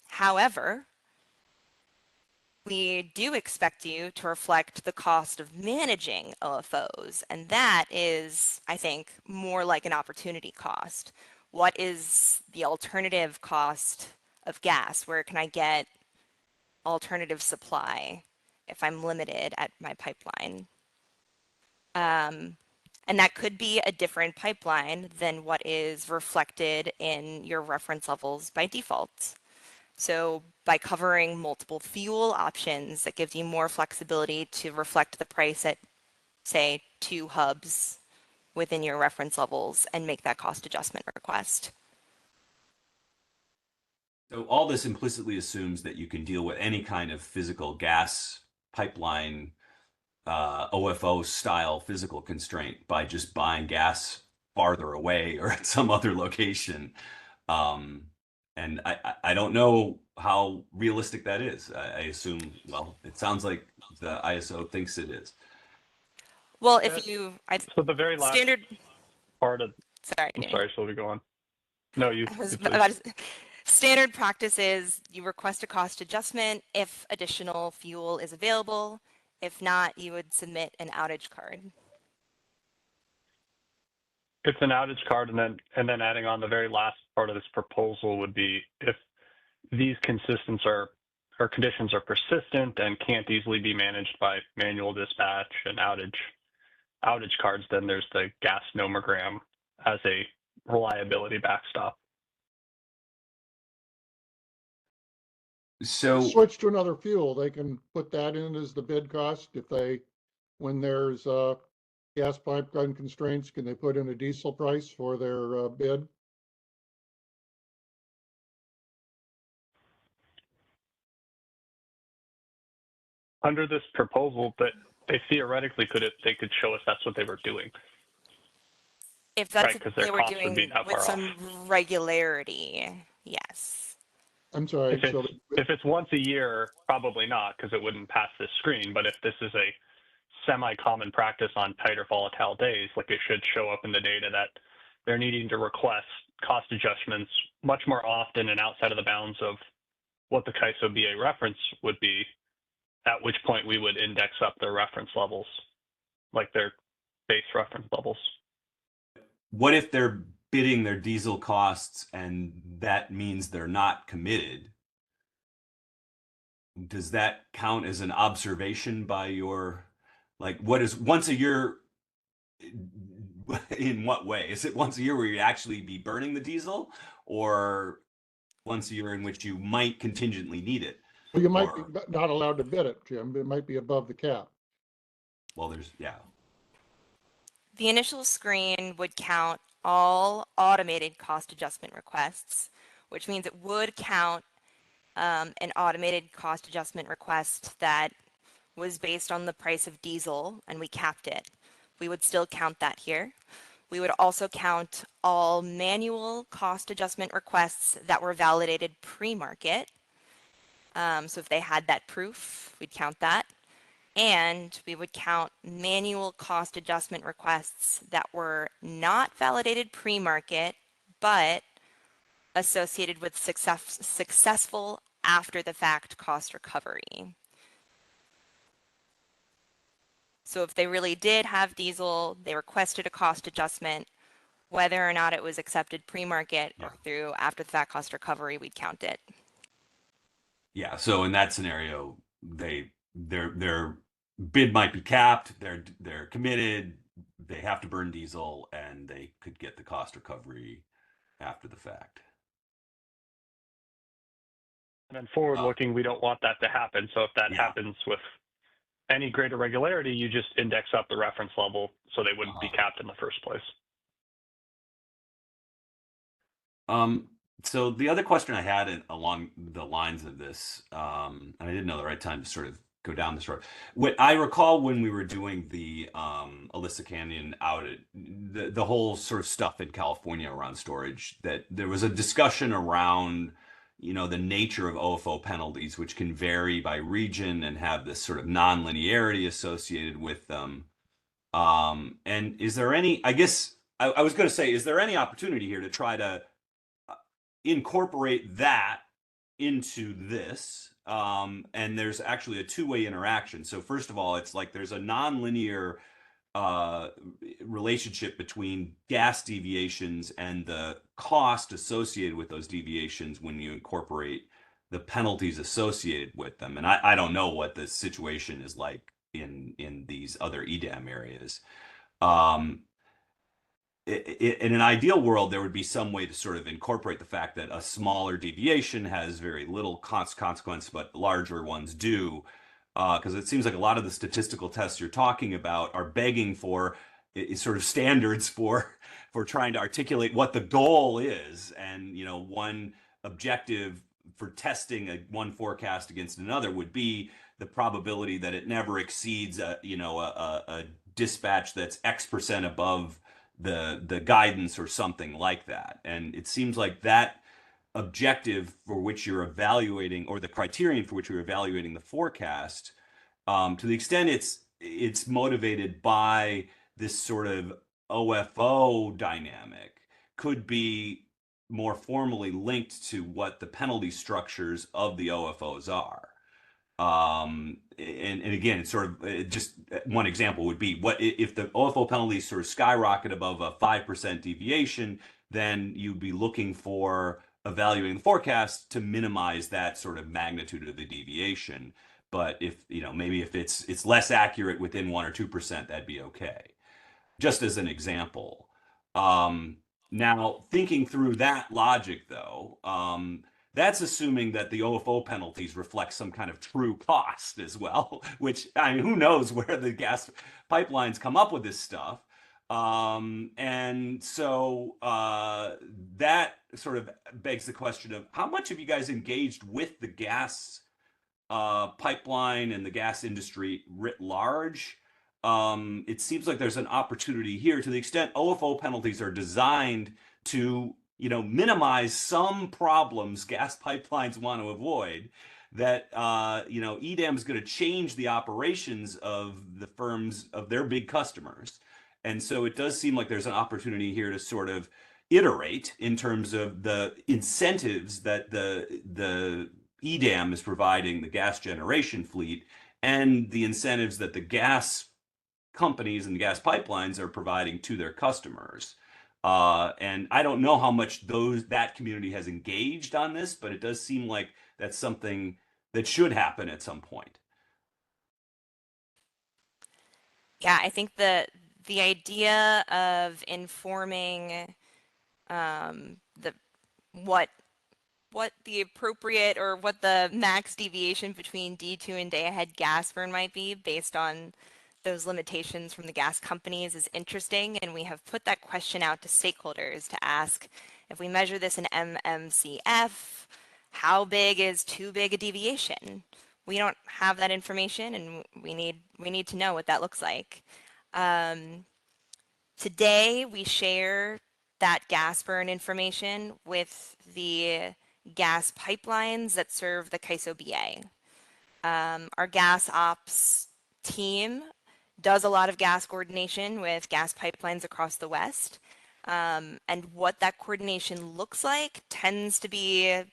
However, we do expect you to reflect the cost of managing OFOs, and that is, I think, more like an opportunity cost. What is the alternative cost of gas? Where can I get alternative supply if I'm limited at my pipeline? And that could be a different pipeline than what is reflected in your reference levels by default. So by covering multiple fuel options, that gives you more flexibility to reflect the price at, say, 2 hubs within your reference levels and make that cost adjustment request. So all this implicitly assumes that you can deal with any kind of physical gas pipeline OFO style physical constraint by just buying gas farther away or at some other location. And I don't know how realistic that is. I assume, well, it sounds like the ISO thinks it is. Well, so the very last standard part of, sorry, I'm sorry, Sylvie, go on. No, you. Standard practice is you request a cost adjustment if additional fuel is available. If not, you would submit an outage card. It's an outage card, and then adding on the very last part of this proposal would be if these conditions are persistent and can't easily be managed by manual dispatch and outage cards, then there's the gas nomogram as a reliability backstop. So Switch to another fuel, they can put that in as the bid cost if they, when there's gas pipeline constraints, can they put in a diesel price for their bid? Under this proposal, but they theoretically they could show us that's what they were doing. If that's Right, 'cause what their they were costs would be doing that with far some regularity, yes. I'm sorry, If so it's once a year, probably not, because it wouldn't pass this screen. But if this is a semi-common practice on tighter volatile days, like it should show up in the data that they're needing to request cost adjustments much more often and outside of the bounds of what the CAISO BA reference would be, at which point we would index up their reference levels, like their base reference levels. what if they're bidding their diesel costs and that means they're not committed? Does that count as an observation by your, like, what is once a year? In what way? Is it once a year where you actually be burning the diesel, or once a year in which you might contingently need it? well, you might Or, be not allowed to bid it, Jim. It might be above the cap. well, there's, yeah. The initial screen would count all automated cost adjustment requests, which means it would count an automated cost adjustment request that was based on the price of diesel and we capped it. We would still count that here. We would also count all manual cost adjustment requests that were validated pre-market. So if they had that proof, we'd count that. And we would count manual cost adjustment requests that were not validated pre-market, but associated with successful after the fact cost recovery. So if they really did have diesel, they requested a cost adjustment, whether or not it was accepted pre-market or through after the fact cost recovery, we'd count it. Yeah, so in that scenario, their bid might be capped, they're committed, they have to burn diesel, and they could get the cost recovery after the fact. And then forward looking, we don't want that to happen. So if that happens with any greater regularity, you just index up the reference level so they wouldn't be capped in the first place. So the other question I had along the lines of this, and I didn't know the right time to sort of go down this road. What I recall when we were doing the Alyssa Canyon audit, the whole sort of stuff in California around storage, that there was a discussion around, you know, the nature of OFO penalties, which can vary by region and have this sort of non-linearity associated with them. And is there any, I guess I was going to say, is there any opportunity here to try to incorporate that into this? And there's actually a two-way interaction. So first of all, it's like there's a non-linear relationship between gas deviations and the cost associated with those deviations when you incorporate the penalties associated with them. And I don't know what the situation is like in these other EDAM areas. In an ideal world, there would be some way to sort of incorporate the fact that a smaller deviation has very little consequence, but larger ones do. Because it seems like a lot of the statistical tests you're talking about are begging for sort of standards for trying to articulate what the goal is. And, you know, one objective for testing one forecast against another would be the probability that it never exceeds a dispatch that's X% above the guidance or something like that. And it seems like that objective for which you're evaluating, or the criterion for which you're evaluating the forecast, to the extent it's motivated by this sort of OFO dynamic, could be more formally linked to what the penalty structures of the OFOs are. And again, it's sort of just one example would be, what if the OFO penalties sort of skyrocket above a 5% deviation, then you'd be looking for evaluating the forecast to minimize that sort of magnitude of the deviation. But if, you know, maybe if it's less accurate within 1 or 2%, that'd be okay. Just as an example. Now, thinking through that logic, though, that's assuming that the OFO penalties reflect some kind of true cost as well, which, I mean, who knows where the gas pipelines come up with this stuff. And so that sort of begs the question of how much have you guys engaged with the gas pipeline and the gas industry writ large? It seems like there's an opportunity here to the extent OFO penalties are designed to, minimize some problems gas pipelines want to avoid, that, EDAM is going to change the operations of the firms, of their big customers. And so it does seem like there's an opportunity here to sort of iterate in terms of the incentives that the EDAM is providing the gas generation fleet and the incentives that the gas companies and the gas pipelines are providing to their customers. And I don't know how much that community has engaged on this, but it does seem like that's something that should happen at some point. Yeah, I think the idea of informing what the appropriate or what the max deviation between D2 and day ahead gas burn might be based on those limitations from the gas companies is interesting, and we have put that question out to stakeholders to ask, if we measure this in MMCF, how big is too big a deviation? We don't have that information, and we need to know what that looks like. Today, we share that gas burn information with the gas pipelines that serve the CAISO BA. Our gas ops team does a lot of gas coordination with gas pipelines across the West. And what that coordination looks like tends to be,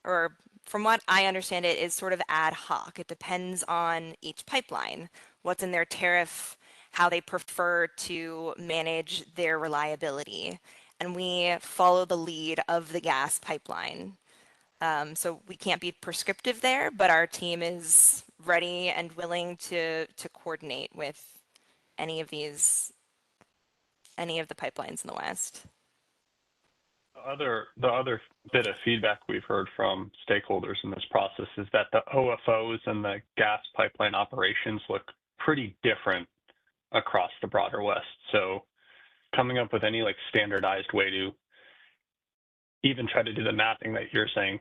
or from what I understand it, is sort of ad hoc. It depends on each pipeline, what's in their tariff, how they prefer to manage their reliability. And we follow the lead of the gas pipeline. So we can't be prescriptive there, but our team is ready and willing to coordinate with any of the pipelines in the West. The other bit of feedback we've heard from stakeholders in this process is that the OFOs and the gas pipeline operations look pretty different across the broader West. So coming up with any standardized way to even try to do the mapping that you're saying,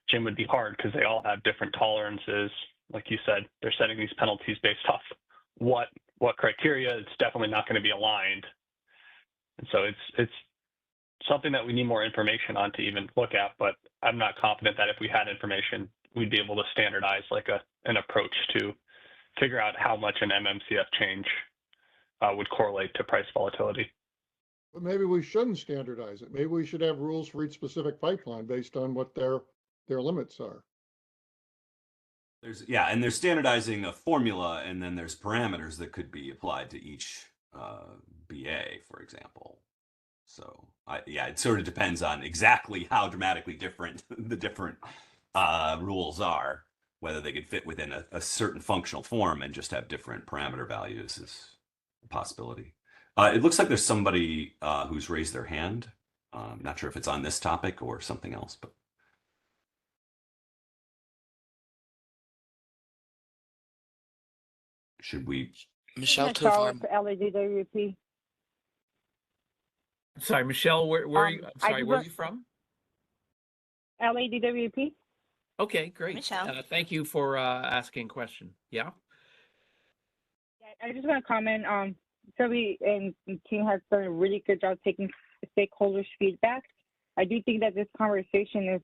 Jim, would be hard because they all have different tolerances. Like you said, they're setting these penalties based off what criteria. It's definitely not going to be aligned. And so it's something that we need more information on to even look at, but I'm not confident that if we had information, we'd be able to standardize an approach to figure out how much an MMCF change would correlate to price volatility. But maybe we shouldn't standardize it. Maybe we should have rules for each specific pipeline based on what their limits are. And they're standardizing a formula, and then there's parameters that could be applied to each BA, for example. So it sort of depends on exactly how dramatically different the different rules are, whether they could fit within a certain functional form and just have different parameter values is a possibility. It looks like there's somebody who's raised their hand. I'm not sure if it's on this topic or something else, but. Should we? Michelle Tovar. LADWP. Sorry, Michelle, where are you? I'm sorry, where are you from? LADWP. Okay, great. Michelle. Thank you for asking a question. Yeah. I just want to comment. Toby and the team has done a really good job taking stakeholders' feedback. I do think that this conversation is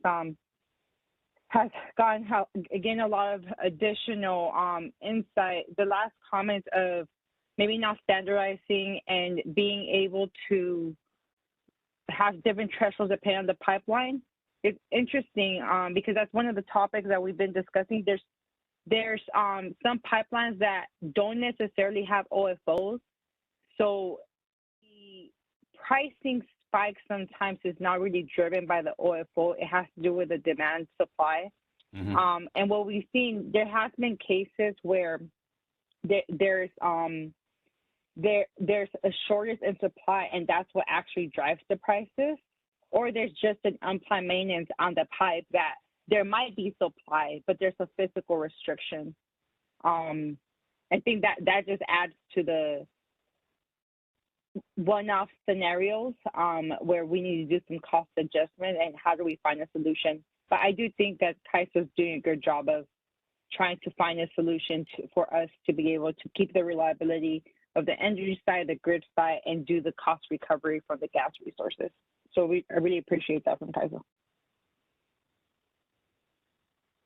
has gotten again a lot of additional insight. The last comment of maybe not standardizing and being able to have different thresholds depending on the pipeline is interesting because that's one of the topics that we've been discussing. There's some pipelines that don't necessarily have OFOs, so the pricing spike sometimes is not really driven by the OFO. It has to do with the demand supply. Mm-hmm. And what we've seen, there has been cases where there's there's a shortage in supply, and that's what actually drives the prices, or there's just an unplanned maintenance on the pipe that there might be supply, but there's a physical restriction. I think that just adds to the one-off scenarios where we need to do some cost adjustment and how do we find a solution. But I do think that CAISO is doing a good job of trying to find a solution for us to be able to keep the reliability of the energy side, the grid side, and do the cost recovery from the gas resources. So I really appreciate that from CAISO.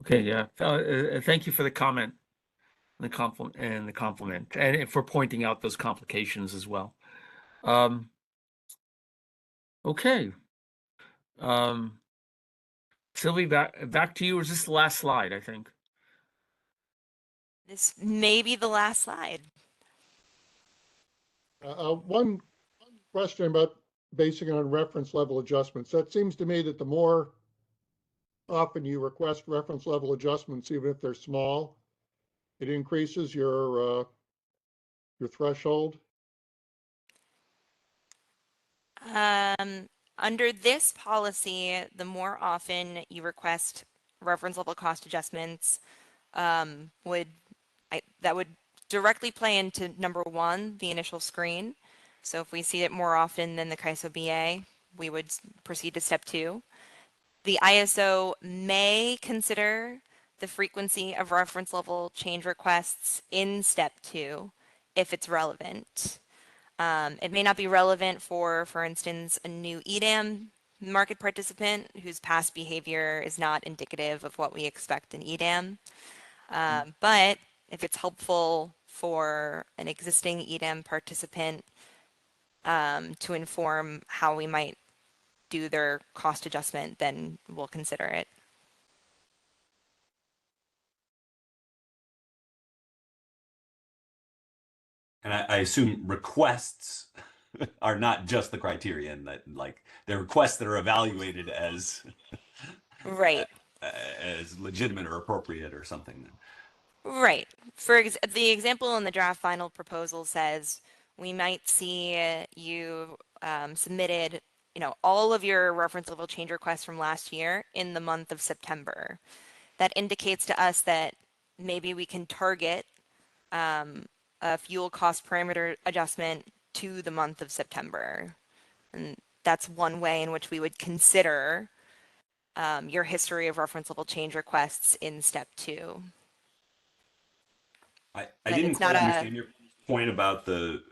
Okay, yeah. Thank you for the comment, the compliment, and for pointing out those complications as well. Okay. Sylvie, back to you. Is this the last slide, I think? This may be the last slide. One question about basing it on reference level adjustments. That seems to me that the more often you request reference level adjustments, even if they're small, it increases your threshold. Under this policy, the more often you request reference level cost adjustments, that would directly play into number one, the initial screen. So if we see it more often than the CAISO BA, we would proceed to step 2. The ISO may consider the frequency of reference level change requests in step 2 if it's relevant. It may not be relevant for instance, a new EDAM market participant whose past behavior is not indicative of what we expect in EDAM. But if it's helpful for an existing EDAM participant to inform how we might do their cost adjustment, then we'll consider it. And I assume requests are not just the criterion, that like they're requests that are evaluated as right as legitimate or appropriate or something. Right. The example in the draft final proposal says we might see you submitted, all of your reference level change requests from last year in the month of September. That indicates to us that maybe we can target a fuel cost parameter adjustment to the month of September. And that's one way in which we would consider your history of reference level change requests in step 2. I didn't quite understand your point about the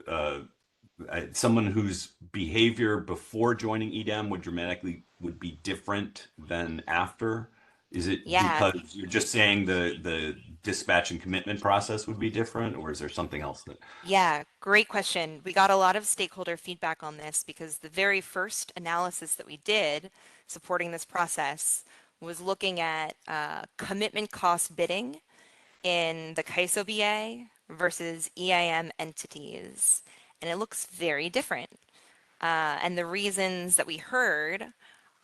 someone whose behavior before joining EDAM would be different than after. Is it because you're just saying the dispatch and commitment process would be different, or is there something else that? Yeah, great question. We got a lot of stakeholder feedback on this because the very first analysis that we did supporting this process was looking at commitment cost bidding in the CAISO BA versus EIM entities, and it looks very different. And the reasons that we heard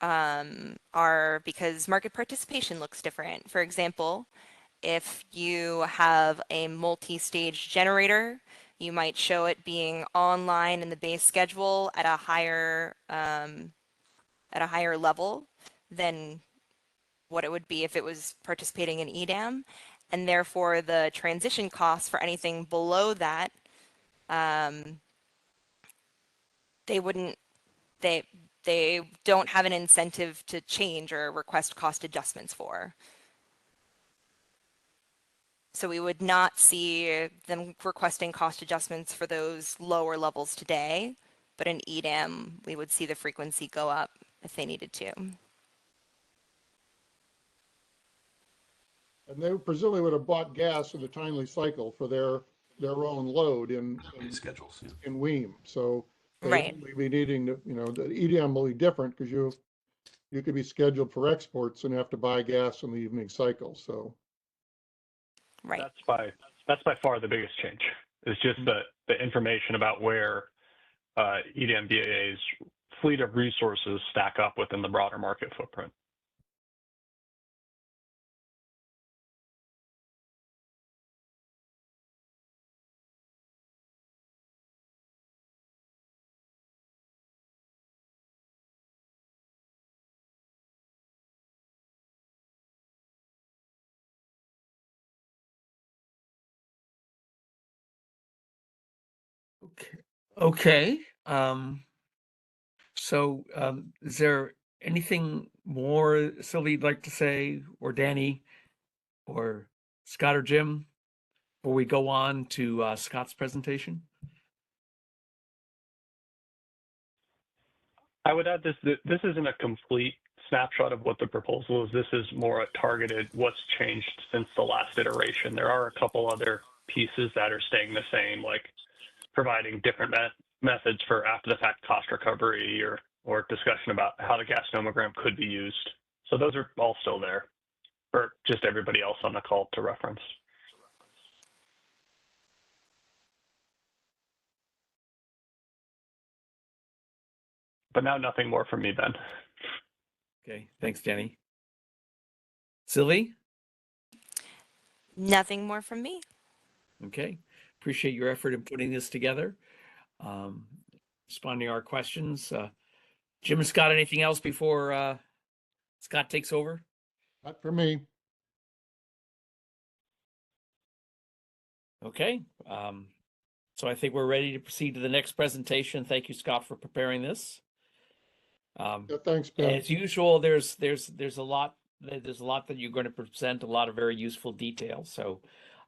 are because market participation looks different. For example, if you have a multi-stage generator, you might show it being online in the base schedule at a higher level than what it would be if it was participating in EDAM. And therefore the transition costs for anything below that, they don't have an incentive to change or request cost adjustments for. So we would not see them requesting cost adjustments for those lower levels today, but in EDAM, we would see the frequency go up if they needed to. And they presumably would have bought gas in the timely cycle for their own load in schedules in WEAM. So they right. would be needing to, the EDM will be different because you could be scheduled for exports and have to buy gas in the evening cycle. So right. That's by far the biggest change. It's just the information about where EDM BAA's fleet of resources stack up within the broader market footprint. Okay. Is there anything more, Sylvie, you'd like to say, or Danny, or Scott or Jim, before we go on to Scott's presentation? I would add this isn't a complete snapshot of what the proposal is. This is more a targeted what's changed since the last iteration. There are a couple other pieces that are staying the same, like providing different methods for after the fact cost recovery or discussion about how the gas nomogram could be used. So those are all still there for just everybody else on the call to reference. But now nothing more from me then. Okay, thanks, Danny. Sylvie? Nothing more from me. Okay, appreciate your effort in putting this together, responding to our questions. Jim and Scott, anything else before Scott takes over? Not for me. Okay, so I think we're ready to proceed to the next presentation. Thank you, Scott, for preparing this. Yeah, thanks, Ben. As usual, there's a lot that you're going to present, a lot of very useful detail. So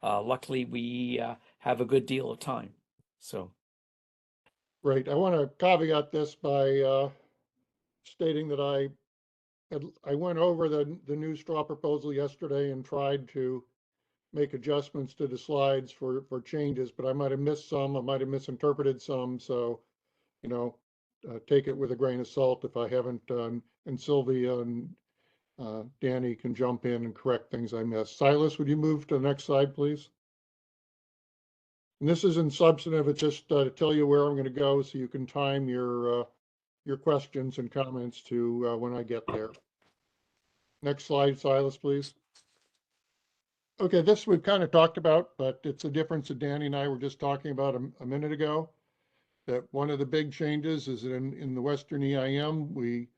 luckily we have a good deal of time. So Great. I want to caveat this by stating that I went over the new straw proposal yesterday and tried to make adjustments to the slides for changes, but I might have missed some, I might have misinterpreted some. So, you know, take it with a grain of salt if I haven't, and Sylvia and Danny can jump in and correct things I missed. Silas, would you move to the next slide, please? And this isn't substantive, it's just to tell you where I'm going to go so you can time your questions and comments to when I get there. Next slide, Silas, please. Okay, this we've kind of talked about, but it's a difference that Danny and I were just talking about a minute ago. That one of the big changes is that in the Western EIM,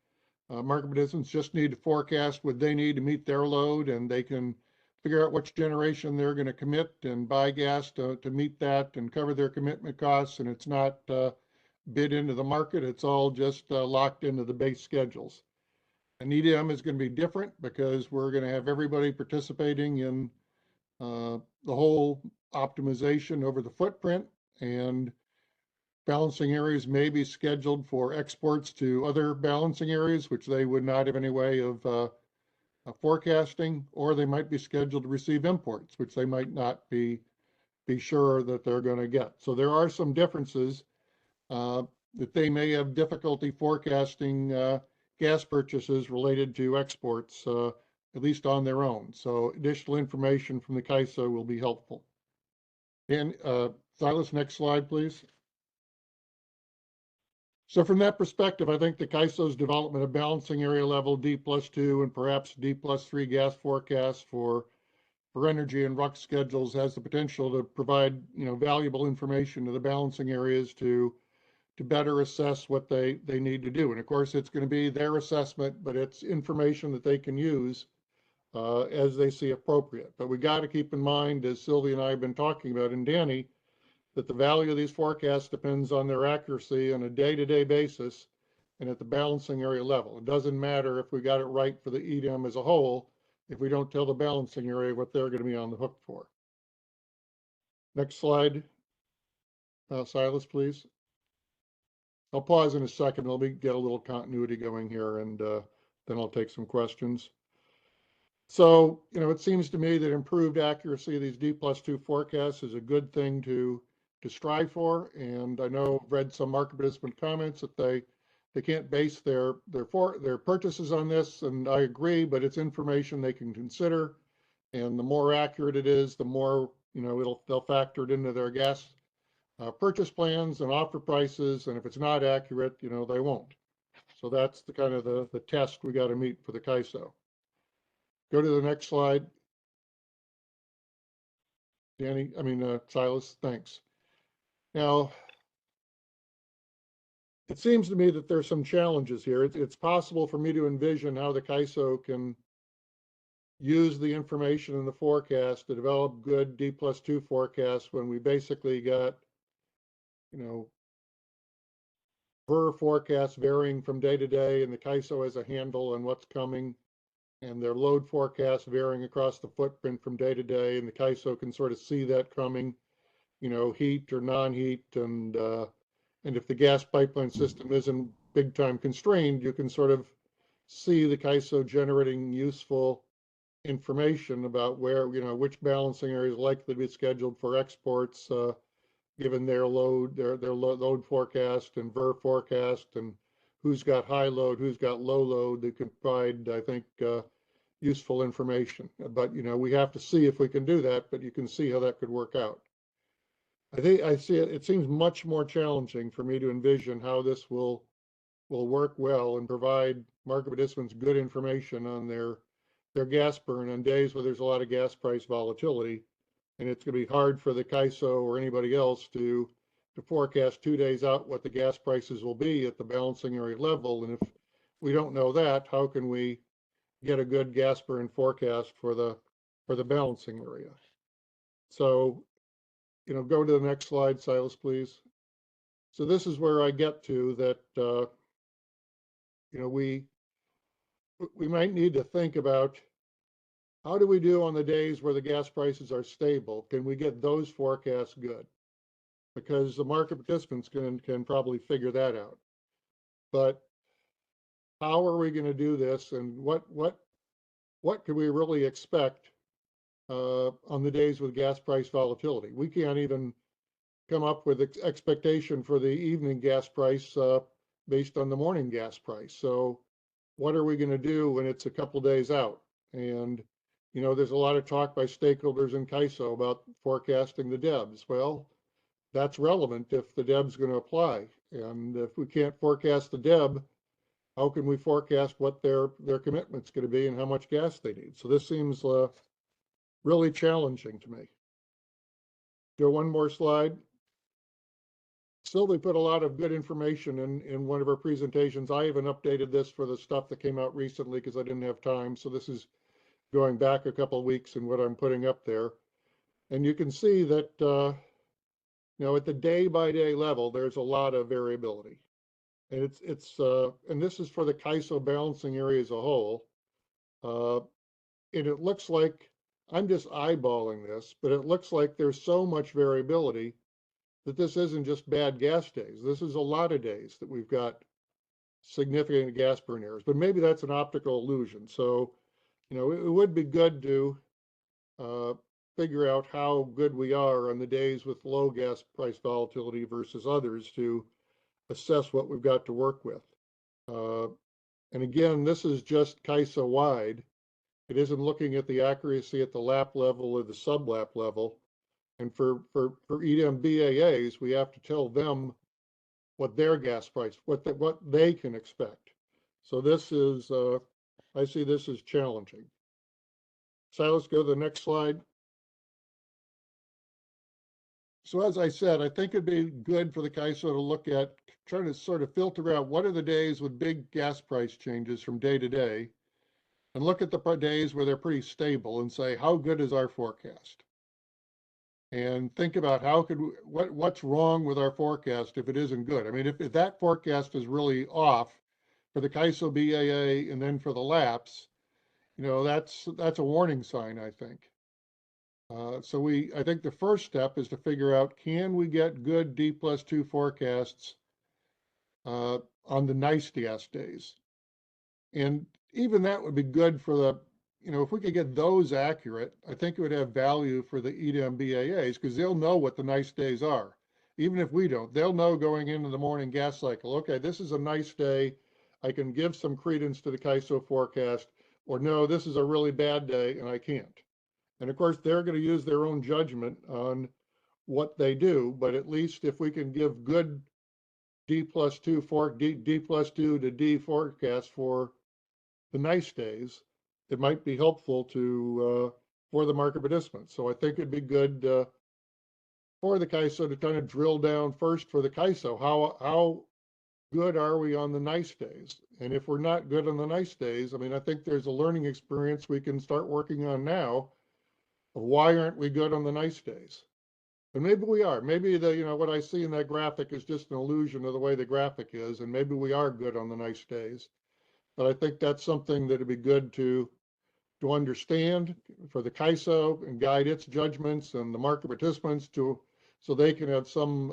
market participants just need to forecast what they need to meet their load, and they can figure out which generation they're going to commit and buy gas to meet that and cover their commitment costs. And it's not bid into the market. It's all just locked into the base schedules. And EDM is going to be different because we're going to have everybody participating in the whole optimization over the footprint, and balancing areas may be scheduled for exports to other balancing areas, which they would not have any way of forecasting, or they might be scheduled to receive imports, which they might not be sure that they're going to get. So there are some differences that they may have difficulty forecasting gas purchases related to exports, at least on their own. So additional information from the CAISO will be helpful. And Silas, next slide, please. So from that perspective, I think the CAISO's development of balancing area level D+2 and perhaps D+3 gas forecasts for energy and RUC schedules has the potential to provide, valuable information to the balancing areas to better assess what they need to do. And of course, it's going to be their assessment, but it's information that they can use as they see appropriate. But we got to keep in mind, as Sylvia and I have been talking about, and Danny, that the value of these forecasts depends on their accuracy on a day-to-day basis and at the balancing area level. It doesn't matter if we got it right for the EDM as a whole if we don't tell the balancing area what they're going to be on the hook for. Next slide, Silas, please. I'll pause in a second. Let me get a little continuity going here, and then I'll take some questions. So, it seems to me that improved accuracy of these D+2 forecasts is a good thing to strive for. And I know I've read some market participant comments that they can't base their purchases on this, and I agree, but it's information they can consider. And the more accurate it is, the more, they'll factor it into their gas purchase plans and offer prices. And if it's not accurate, they won't. So that's the kind of the test we got to meet for the CAISO. Go to the next slide. Silas, thanks. Now, it seems to me that there's some challenges here. It's possible for me to envision how the CAISO can use the information in the forecast to develop good D+2 forecasts when we basically got, VER forecasts varying from day to day, and the CAISO has a handle on what's coming, and their load forecasts varying across the footprint from day to day, and the CAISO can sort of see that coming, heat or non-heat, and if the gas pipeline system isn't big time constrained, you can sort of see the CAISO generating useful information about where, which balancing area is likely to be scheduled for exports, given their load, their load forecast and VER forecast, and who's got high load, who's got low load. They can provide, I think, useful information. But, we have to see if we can do that, but you can see how that could work out. I see it seems much more challenging for me to envision how this will work well and provide market participants good information on their gas burn on days where there's a lot of gas price volatility. And it's going to be hard for the CAISO or anybody else to forecast 2 days out what the gas prices will be at the balancing area level. And if we don't know that, how can we get a good gas burn forecast for the balancing area? So, go to the next slide, Silas, please. So this is where I get to that, we might need to think about how do we do on the days where the gas prices are stable? Can we get those forecasts good? Because the market participants can probably figure that out. But how are we going to do this, and what can we really expect on the days with gas price volatility? We can't even come up with expectation for the evening gas price based on the morning gas price. So what are we going to do when it's a couple days out? And there's a lot of talk by stakeholders in CAISO about forecasting the DEBs. Well, that's relevant if the DEB's going to apply. And if we can't forecast the DEB, how can we forecast what their commitment's going to be and how much gas they need? So this seems really challenging to me. Go one more slide. Sylvie put a lot of good information in one of her presentations. I even updated this for the stuff that came out recently because I didn't have time. So this is going back a couple of weeks and what I'm putting up there. And you can see that, at the day by day level, there's a lot of variability. And and this is for the CAISO balancing area as a whole. And it looks like, I'm just eyeballing this, but it looks like there's so much variability that this isn't just bad gas days. This is a lot of days that we've got significant gas burn errors, but maybe that's an optical illusion. So, it would be good to figure out how good we are on the days with low gas price volatility versus others to assess what we've got to work with. And again, this is just CAISO wide. It isn't looking at the accuracy at the lap level or the sub-lap level. And for EDM BAAs, we have to tell them what their gas price, what they can expect. So this is, I see this as challenging. Silas, go to the next slide. So as I said, I think it'd be good for the CAISO to look at trying to sort of filter out what are the days with big gas price changes from day to day, and look at the days where they're pretty stable and say, how good is our forecast? And think about how could we, what's wrong with our forecast if it isn't good? I mean, if that forecast is really off for the CAISO BAA and then for the laps, that's a warning sign, I think. So I think the first step is to figure out, can we get good D+2 forecasts on the nice gas days? And even that would be good for the, if we could get those accurate, I think it would have value for the EDM BAAs because they'll know what the nice days are. Even if we don't, they'll know going into the morning gas cycle, okay, this is a nice day. I can give some credence to the CAISO forecast, or no, this is a really bad day and I can't. And of course, they're going to use their own judgment on what they do, but at least if we can give good D+2 to D forecast for the nice days, it might be helpful to for the market participants. So I think it'd be good for the CAISO to kind of drill down first for the CAISO. How good are we on the nice days? And if we're not good on the nice days, I mean, I think there's a learning experience we can start working on now of why aren't we good on the nice days? And maybe we are. Maybe what I see in that graphic is just an illusion of the way the graphic is, and maybe we are good on the nice days. But I think that's something that'd be good to understand for the CAISO and guide its judgments and the market participants so they can have some,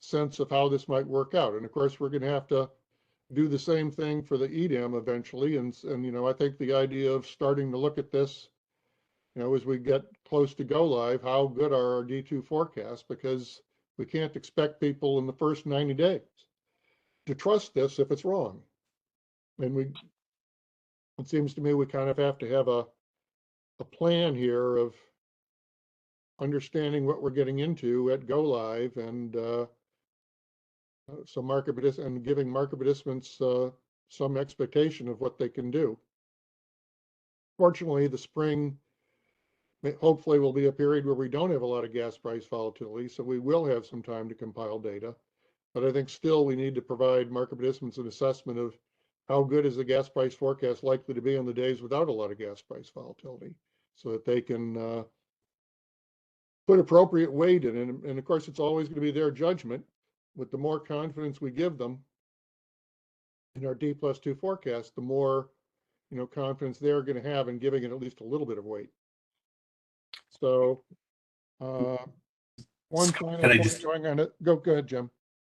sense of how this might work out. And of course, we're going to have to do the same thing for the EDAM eventually. And I think the idea of starting to look at this, as we get close to go live, how good are our D2 forecasts? Because we can't expect people in the first 90 days to trust this if it's wrong. And it seems to me we kind of have to have a plan here of understanding what we're getting into at go live, and so and giving market participants some expectation of what they can do. Fortunately, the spring hopefully will be a period where we don't have a lot of gas price volatility, so we will have some time to compile data. But I think still we need to provide market participants an assessment of how good is the gas price forecast likely to be on the days without a lot of gas price volatility, so that they can put appropriate weight in it. And of course, it's always going to be their judgment. With the more confidence we give them in our D+2 forecast, the more confidence they're going to have in giving it at least a little bit of weight. So one final point going on it. Go ahead, Jim.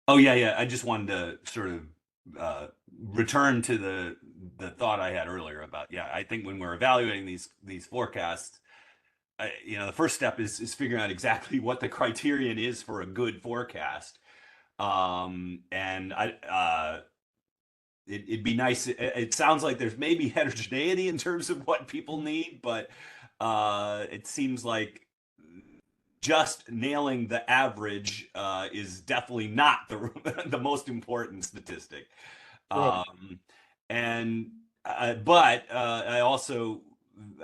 Oh yeah. I just wanted to sort of return to the thought I had earlier about, I think when we're evaluating these forecasts, the first step is figuring out exactly what the criterion is for a good forecast. And it'd be nice. It sounds like there's maybe heterogeneity in terms of what people need, but it seems like just nailing the average is definitely not the most important statistic. Right. But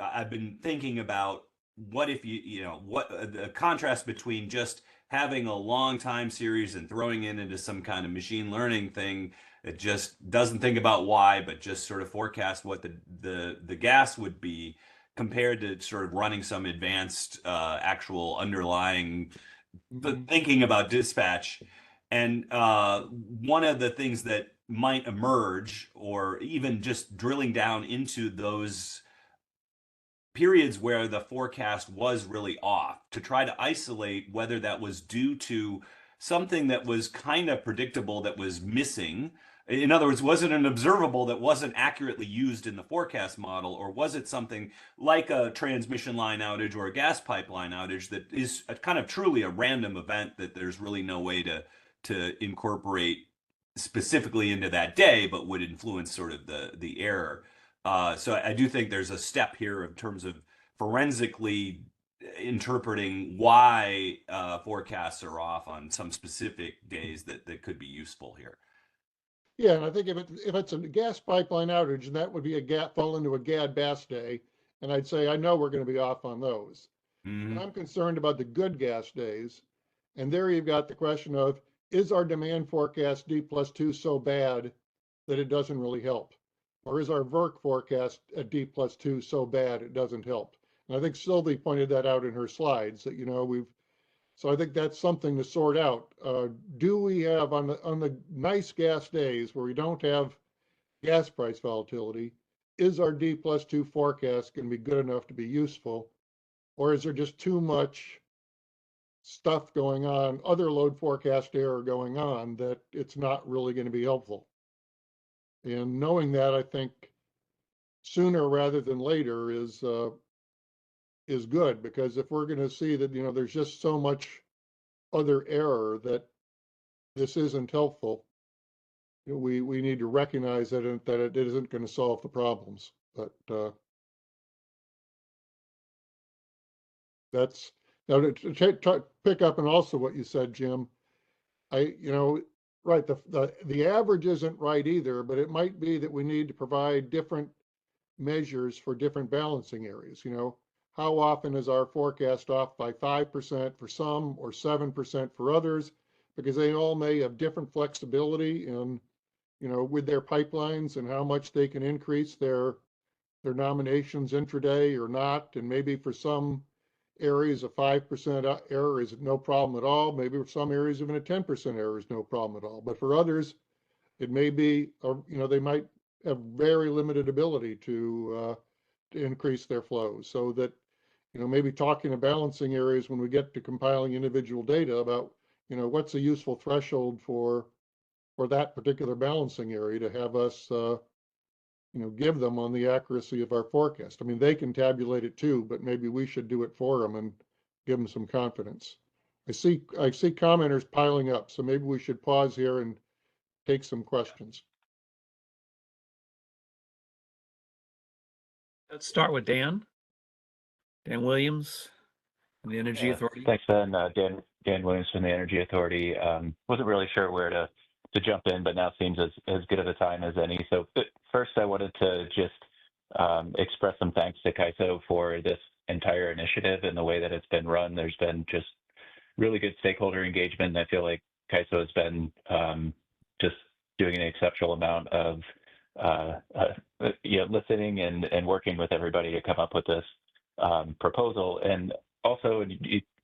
I've been thinking about what if what the contrast between just having a long time series and throwing it into some kind of machine learning thing that just doesn't think about why, but just sort of forecast what the gas would be, compared to sort of running some advanced actual underlying thinking about dispatch. And one of the things that might emerge, or even just drilling down into those periods where the forecast was really off, to try to isolate whether that was due to something that was kind of predictable that was missing. In other words, was it an observable that wasn't accurately used in the forecast model, or was it something like a transmission line outage or a gas pipeline outage that is kind of truly a random event that there's really no way to incorporate specifically into that day, but would influence sort of the error. So I do think there's a step here in terms of forensically interpreting why forecasts are off on some specific days that could be useful here. Yeah, and I think if it's a gas pipeline outage, and that would be fall into a GAD-BASS day, and I'd say I know we're going to be off on those. Mm-hmm. I'm concerned about the good gas days, and there you've got the question of, is our demand forecast D+2 so bad that it doesn't really help? Or is our VERC forecast at D+2 so bad it doesn't help? And I think Sylvie pointed that out in her slides, that so I think that's something to sort out. Do we have on the nice gas days where we don't have gas price volatility, is our D+2 forecast going to be good enough to be useful? Or is there just too much stuff going on, other load forecast error going on, that it's not really going to be helpful? And knowing that, I think sooner rather than later is good, because if we're going to see that there's just so much other error that this isn't helpful, we need to recognize that it isn't going to solve the problems. But that's now to pick up on also what you said, Jim. Right, the average isn't right either, but it might be that we need to provide different measures for different balancing areas. How often is our forecast off by 5% for some, or 7% for others? Because they all may have different flexibility in, with their pipelines, and how much they can increase their nominations intraday or not. And maybe for some areas, a 5% error is no problem at all. Maybe for some areas, even a 10% error is no problem at all. But for others, it may be, they might have very limited ability to increase their flows. So that, maybe talking to balancing areas when we get to compiling individual data about, what's a useful threshold for that particular balancing area to have us, give them on the accuracy of our forecast. I mean, they can tabulate it too, but maybe we should do it for them and give them some confidence. I see commenters piling up, so maybe we should pause here and take some questions. Let's start with Dan. Dan Williams from the Energy Authority. Thanks, Ben. Dan Williams from the Energy Authority. Wasn't really sure where to jump in, but now seems as good of a time as any. So first, I wanted to just express some thanks to CAISO for this entire initiative and the way that it's been run. There's been just really good stakeholder engagement. I feel like CAISO has been just doing an exceptional amount of listening and working with everybody to come up with this proposal. And also,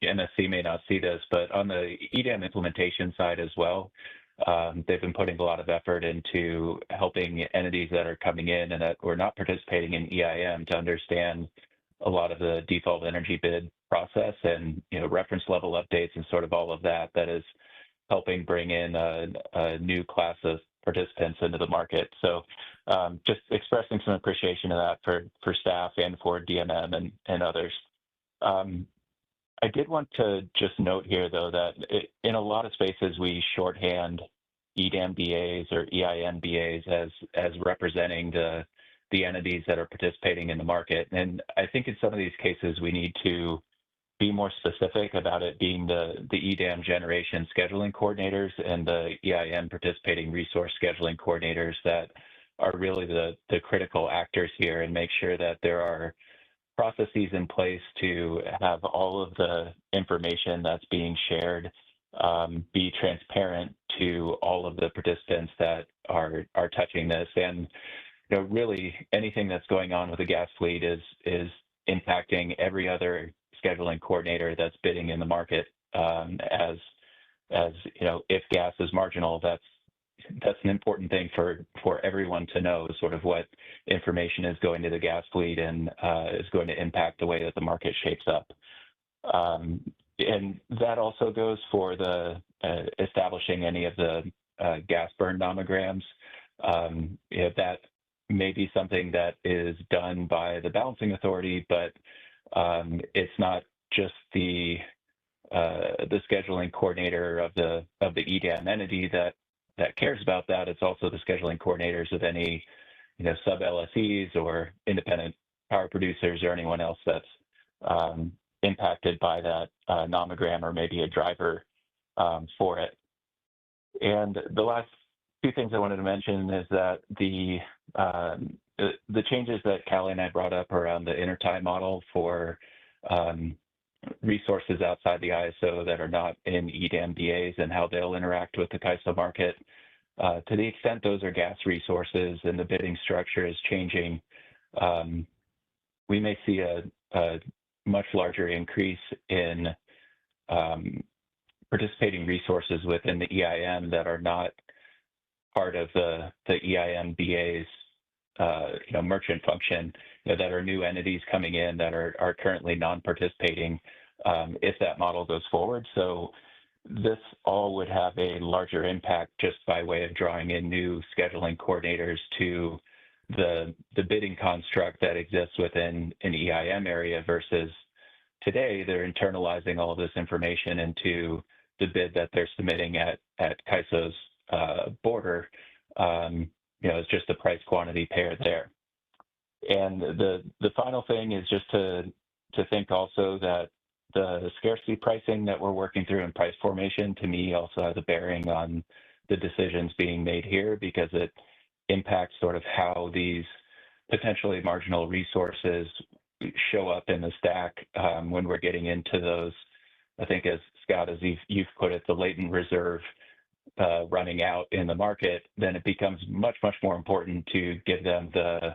MSC may not see this, but on the EDAM implementation side as well, they've been putting a lot of effort into helping entities that are coming in and that were not participating in EIM to understand a lot of the default energy bid process and reference level updates and sort of all of that is helping bring in a new class of participants into the market. So just expressing some appreciation of that for staff and for DMM and others. I did want to just note here, though, that in a lot of spaces, we shorthand EDAM BAs or EIM BAs as representing the entities that are participating in the market. And I think in some of these cases, we need to be more specific about it being the EDAM generation scheduling coordinators and the EIM participating resource scheduling coordinators that are really the critical actors here, and make sure that there are processes in place to have all of the information that's being shared be transparent to all of the participants that are touching this. And really anything that's going on with the gas fleet is impacting every other scheduling coordinator that's bidding in the market. As if gas is marginal, that's an important thing for everyone to know, sort of what information is going to the gas fleet and is going to impact the way that the market shapes up. And that also goes for the establishing any of the gas burn nomograms. That may be something that is done by the balancing authority, but it's not just the scheduling coordinator of the EDAM entity that cares about that. It's also the scheduling coordinators of any sub LSEs or independent power producers or anyone else that's impacted by that nomogram or maybe a driver for it. And the last two things I wanted to mention is that the changes that Callie and I brought up around the intertie model for resources outside the ISO that are not in EDAM BAs and how they'll interact with the CAISO market. To the extent those are gas resources and the bidding structure is changing, we may see a much larger increase in participating resources within the EIM that are not part of the EIM BA's merchant function, that are new entities coming in that are currently non-participating if that model goes forward. So this all would have a larger impact just by way of drawing in new scheduling coordinators to the bidding construct that exists within an EIM area versus today they're internalizing all of this information into the bid that they're submitting at CAISO's border. It's just a price quantity pair there. And the final thing is just to think also that the scarcity pricing that we're working through in price formation, to me, also has a bearing on the decisions being made here, because it impacts sort of how these potentially marginal resources show up in the stack when we're getting into those, I think, as Scott, as you've put it, the latent reserve running out in the market. Then it becomes much, much more important to give them the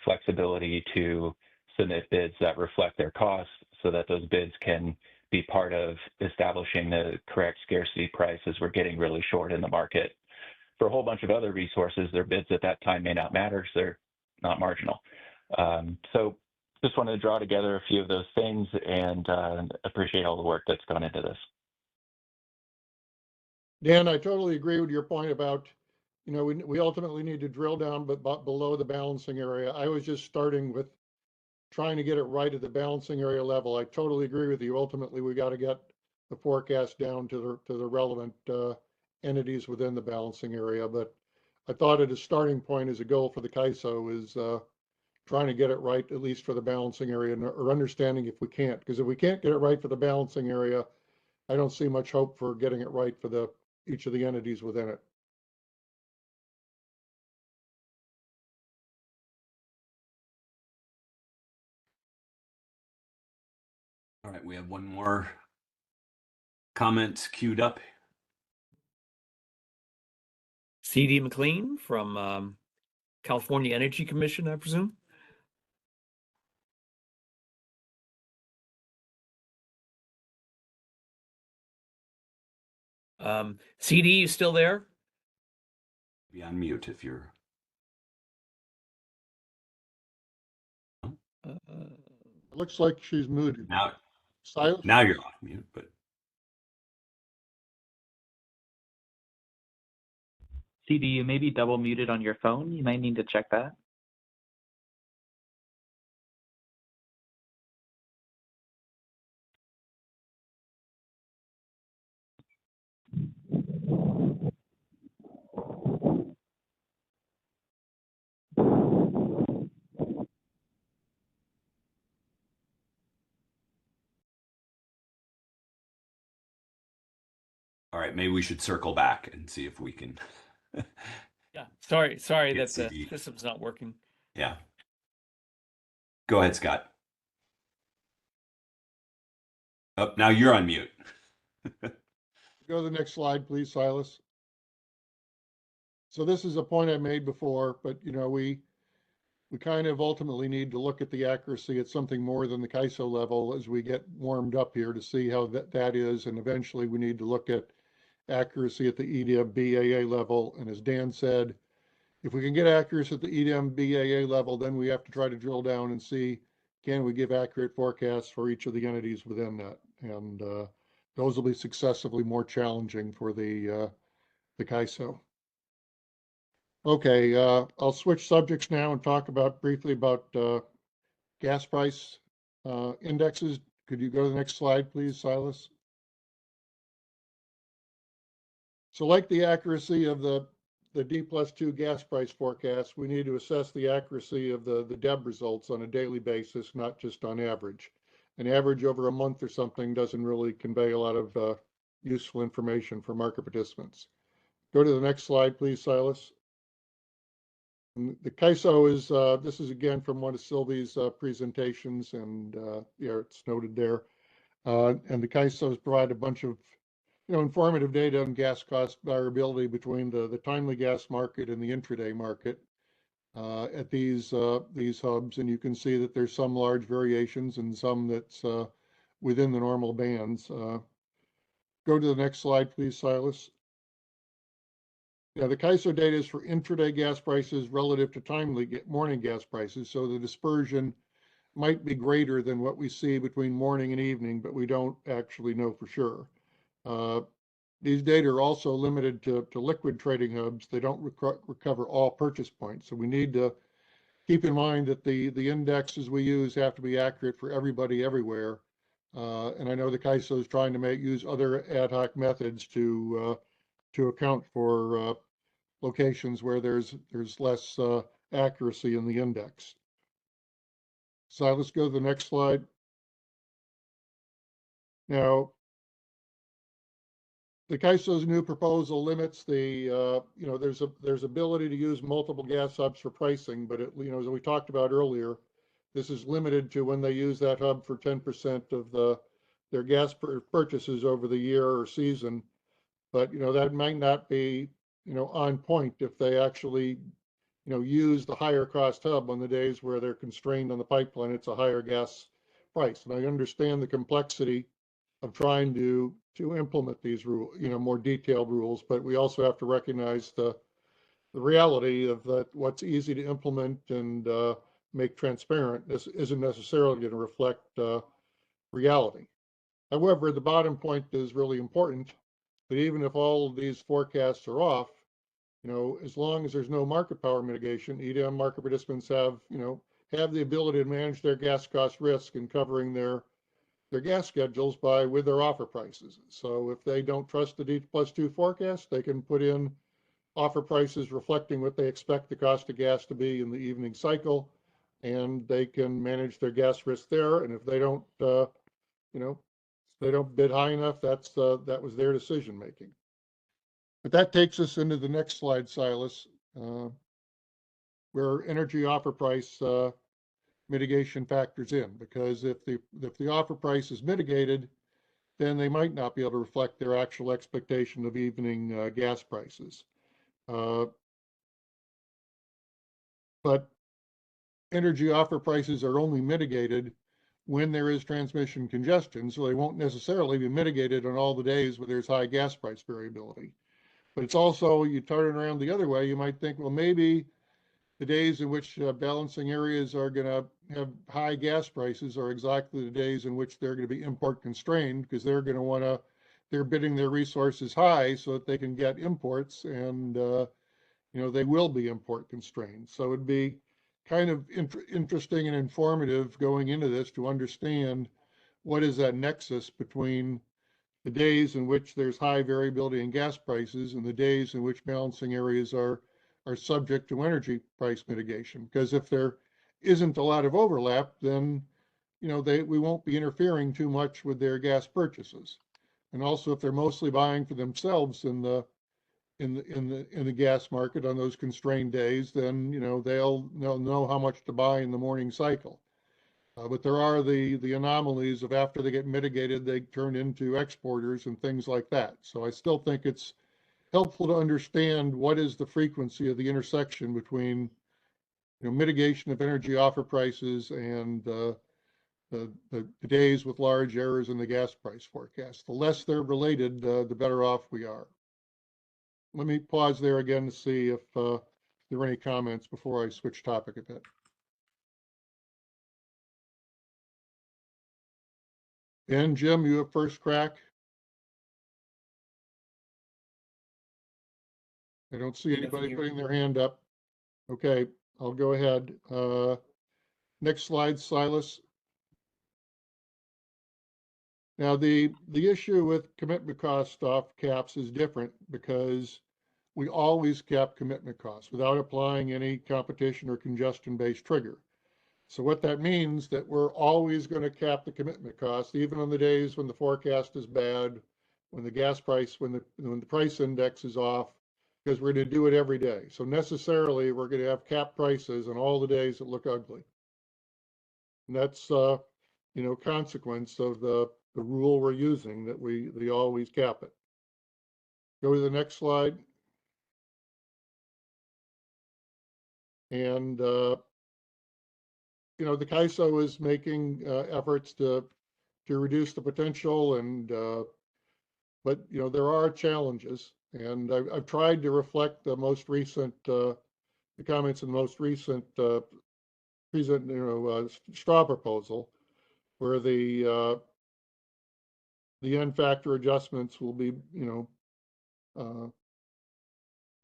flexibility to submit bids that reflect their costs, so that those bids can be part of establishing the correct scarcity price as we're getting really short in the market. For a whole bunch of other resources, their bids at that time may not matter, so they're not marginal. So just wanted to draw together a few of those things and appreciate all the work that's gone into this. Dan, I totally agree with your point about, you know, we ultimately need to drill down but below the balancing area. I was just starting with trying to get it right at the balancing area level. I totally agree with you. Ultimately, we got to get the forecast down to the relevant entities within the balancing area. But I thought at a starting point as a goal for the CAISO is trying to get it right, at least for the balancing area, or understanding if we can't. Because if we can't get it right for the balancing area, I don't see much hope for getting it right for each of the entities within it. All right, we have one more comment queued up. C.D. McLean from California Energy Commission, I presume. CD, you still there? Be on mute if you're. Looks like she's muted. Now, Silas? now you're off mute, but. CD, you may be double muted on your phone. You might need to check that. All right, maybe we should circle back and see if we can. Yeah, sorry Get that CD. the system's not working. Yeah. Go ahead, Scott. Oh, now you're on mute. Go to the next slide, please, Silas. So this is a point I made before, but you know, we kind of ultimately need to look at the accuracy at something more than the CAISO level as we get warmed up here to see how that is. And eventually we need to look at accuracy at the EDM BAA level. And as Dan said, if we can get accuracy at the EDM BAA level, then we have to try to drill down and see, can we give accurate forecasts for each of the entities within that? And those will be successively more challenging for the CAISO. Okay, I'll switch subjects now and talk briefly about gas price indexes. Could you go to the next slide, please, Silas? So like the accuracy of the D+2 gas price forecast, we need to assess the accuracy of the DEB results on a daily basis, not just on average. An average over a month or something doesn't really convey a lot of useful information for market participants. Go to the next slide, please, Silas. And the CAISO is, this is again from one of Sylvie's presentations, and yeah, it's noted there. And the CAISO has provided a bunch of informative data on gas cost variability between the timely gas market and the intraday market at these hubs. And you can see that there's some large variations and some that's within the normal bands. Go to the next slide, please, Silas. Yeah, the CAISO data is for intraday gas prices relative to timely morning gas prices. So the dispersion might be greater than what we see between morning and evening, but we don't actually know for sure. These data are also limited to liquid trading hubs. They don't recover all purchase points. So we need to keep in mind that the indexes we use have to be accurate for everybody everywhere. And I know the CAISO is trying to use other ad hoc methods to account for locations where there's less accuracy in the index. So let's go to the next slide. Now, the CAISO's new proposal limits the, there's ability to use multiple gas hubs for pricing, but as we talked about earlier, this is limited to when they use that hub for 10% of their gas purchases over the year or season. But, that might not be, on point if they actually, use the higher cost hub on the days where they're constrained on the pipeline. It's a higher gas price. And I understand the complexity of trying to implement these rules, more detailed rules, but we also have to recognize the reality of that what's easy to implement and make transparent. This isn't necessarily going to reflect reality. However, the bottom point is really important, that even if all of these forecasts are off, as long as there's no market power mitigation, EDM market participants have the ability to manage their gas cost risk in covering their gas schedules with their offer prices. So if they don't trust the D+2 forecast, they can put in offer prices reflecting what they expect the cost of gas to be in the evening cycle, and they can manage their gas risk there. And if they don't, they don't bid high enough, that was their decision making. But that takes us into the next slide, Silas, where energy offer price mitigation factors in, because if the offer price is mitigated, then they might not be able to reflect their actual expectation of evening gas prices. But energy offer prices are only mitigated when there is transmission congestion, so they won't necessarily be mitigated on all the days where there's high gas price variability. But it's also, you turn it around the other way, you might think, well, maybe the days in which balancing areas are going to have high gas prices are exactly the days in which they're going to be import constrained, because they're going to they're bidding their resources high so that they can get imports, and they will be import constrained. So it'd be kind of interesting and informative going into this to understand what is that nexus between the days in which there's high variability in gas prices and the days in which balancing areas are subject to energy price mitigation. Because if there isn't a lot of overlap, then we won't be interfering too much with their gas purchases. And also, if they're mostly buying for themselves in the gas market on those constrained days, then they'll know how much to buy in the morning cycle. But there are the anomalies of after they get mitigated, they turn into exporters and things like that. So I still think it's helpful to understand what is the frequency of the intersection between mitigation of energy offer prices and the days with large errors in the gas price forecast. The less they're related, the better off we are. Let me pause there again to see if there are any comments before I switch topic a bit. And Jim, you have first crack. I don't see anybody putting their hand up. Okay, I'll go ahead. Next slide, Silas. Now, the issue with commitment cost off caps is different because we always cap commitment costs without applying any competition or congestion-based trigger. So what that means that we're always going to cap the commitment cost, even on the days when the forecast is bad, when the gas price, when the price index is off, because we're going to do it every day. So necessarily, we're going to have cap prices on all the days that look ugly. And that's consequence of the rule we're using, that we always cap it. Go to the next slide. And the CAISO is making efforts to reduce the potential, and but there are challenges, and I've tried to reflect the most recent the comments in the most recent straw proposal, where the end factor adjustments will be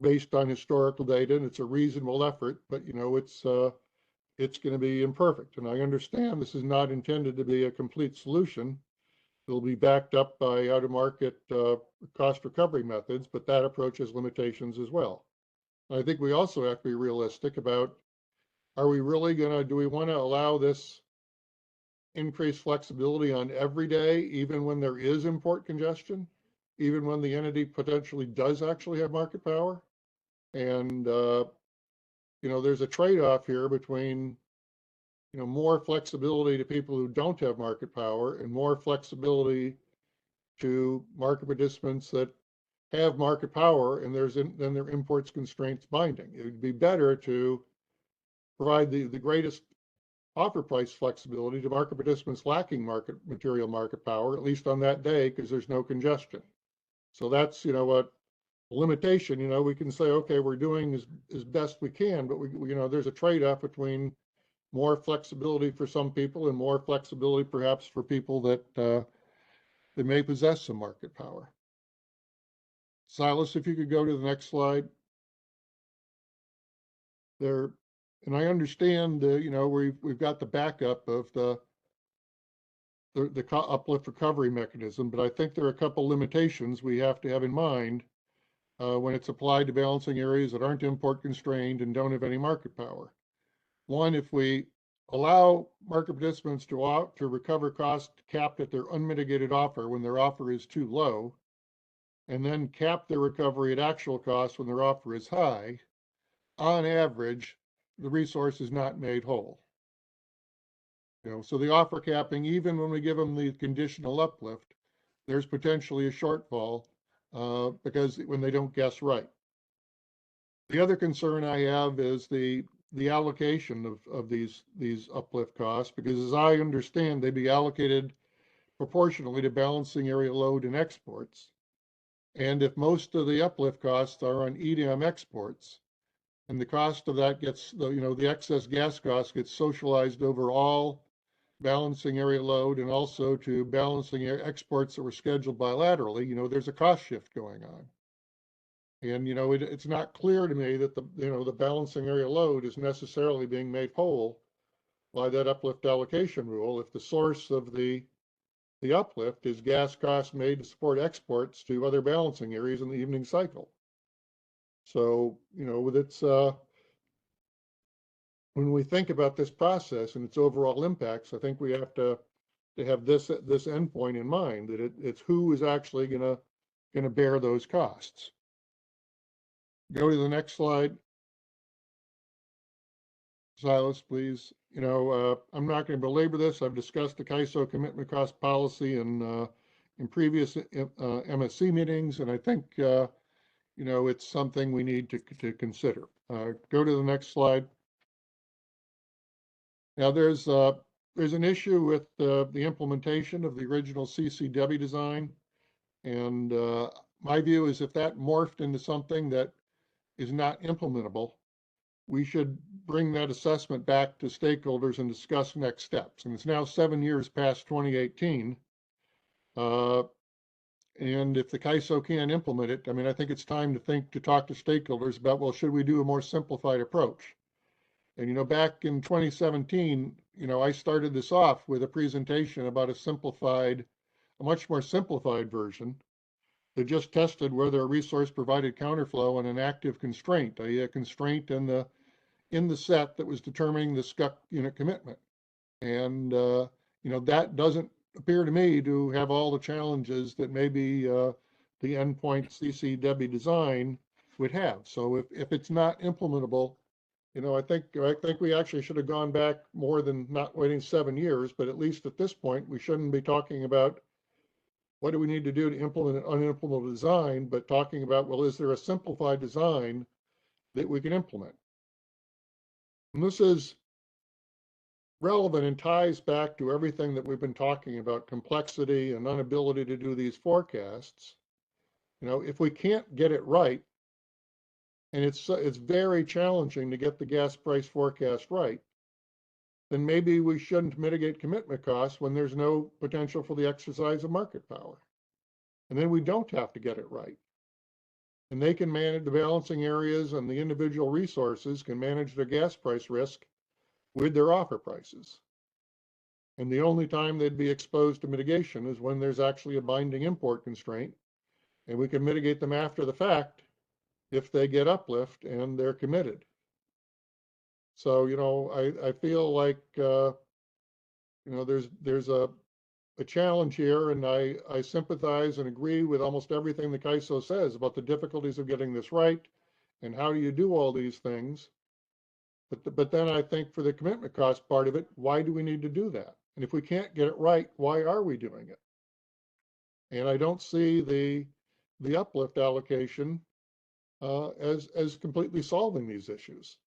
based on historical data, and it's a reasonable effort, but it's going to be imperfect. And I understand this is not intended to be a complete solution. It'll be backed up by out-of-market cost recovery methods, but that approach has limitations as well. And I think we also have to be realistic about, are we really do we want to allow this increased flexibility on every day, even when there is import congestion, even when the entity potentially does actually have market power? And there's a trade-off here between more flexibility to people who don't have market power and more flexibility to market participants that have market power, and then their imports constraints binding. It would be better to provide the greatest offer price flexibility to market participants lacking material market power, at least on that day, because there's no congestion. So that's, you know, what limitation, you know, we can say, okay, we're doing as best we can, but we you know, there's a trade-off between more flexibility for some people and more flexibility perhaps for people that that may possess some market power. Silas, if you could go to the next slide. There, and I understand, you know, we've got the backup of the uplift recovery mechanism, but I think there are a couple limitations we have to have in mind when it's applied to balancing areas that aren't import constrained and don't have any market power. One, if we allow market participants to recover costs capped at their unmitigated offer when their offer is too low, and then cap their recovery at actual cost when their offer is high, on average, the resource is not made whole. You know, so the offer capping, even when we give them the conditional uplift, there's potentially a shortfall because when they don't guess right. The other concern I have is the allocation of these uplift costs, because as I understand, they be allocated proportionally to balancing area load and exports. And if most of the uplift costs are on EDM exports, and the cost of that gets, you know, the excess gas cost gets socialized over all balancing area load and also to balancing exports that were scheduled bilaterally, you know, there's a cost shift going on. And, you know, it's not clear to me that the balancing area load is necessarily being made whole by that uplift allocation rule if the source of the uplift is gas costs made to support exports to other balancing areas in the evening cycle. So, you know, with its when we think about this process and its overall impacts, I think we have to have this endpoint in mind, that it's who is actually going to bear those costs. Go to the next slide. Silas, please. You know, I'm not going to belabor this. I've discussed the CAISO commitment cost policy in previous MSC meetings, and I think, you know, it's something we need to consider. Go to the next slide. Now, there's an issue with the implementation of the original CCW design, and my view is if that morphed into something that is not implementable, we should bring that assessment back to stakeholders and discuss next steps. And it's now 7 years past 2018. And if the CAISO can't implement it, I mean, I think it's time to talk to stakeholders about, well, should we do a more simplified approach? And, you know, back in 2017, you know, I started this off with a presentation about a much more simplified version that just tested whether a resource provided counterflow on an active constraint, a constraint in the set that was determining the SCUC unit commitment. And, you know, that doesn't appear to me to have all the challenges that maybe the endpoint CCW design would have. So if it's not implementable, you know, I think we actually should have gone back more than not waiting 7 years, but at least at this point, we shouldn't be talking about what do we need to do to implement an unimplementable design, but talking about, well, is there a simplified design that we can implement? And this is relevant and ties back to everything that we've been talking about, complexity and inability to do these forecasts. You know, if we can't get it right, and it's very challenging to get the gas price forecast right, then maybe we shouldn't mitigate commitment costs when there's no potential for the exercise of market power. And then we don't have to get it right. And they can manage the balancing areas, and the individual resources can manage their gas price risk with their offer prices. And the only time they'd be exposed to mitigation is when there's actually a binding import constraint, and we can mitigate them after the fact if they get uplift and they're committed. So, you know, I feel like, you know, there's a challenge here, and I sympathize and agree with almost everything the CAISO says about the difficulties of getting this right and how do you do all these things. But then I think for the commitment cost part of it, why do we need to do that? And if we can't get it right, why are we doing it? And I don't see the uplift allocation as completely solving these issues.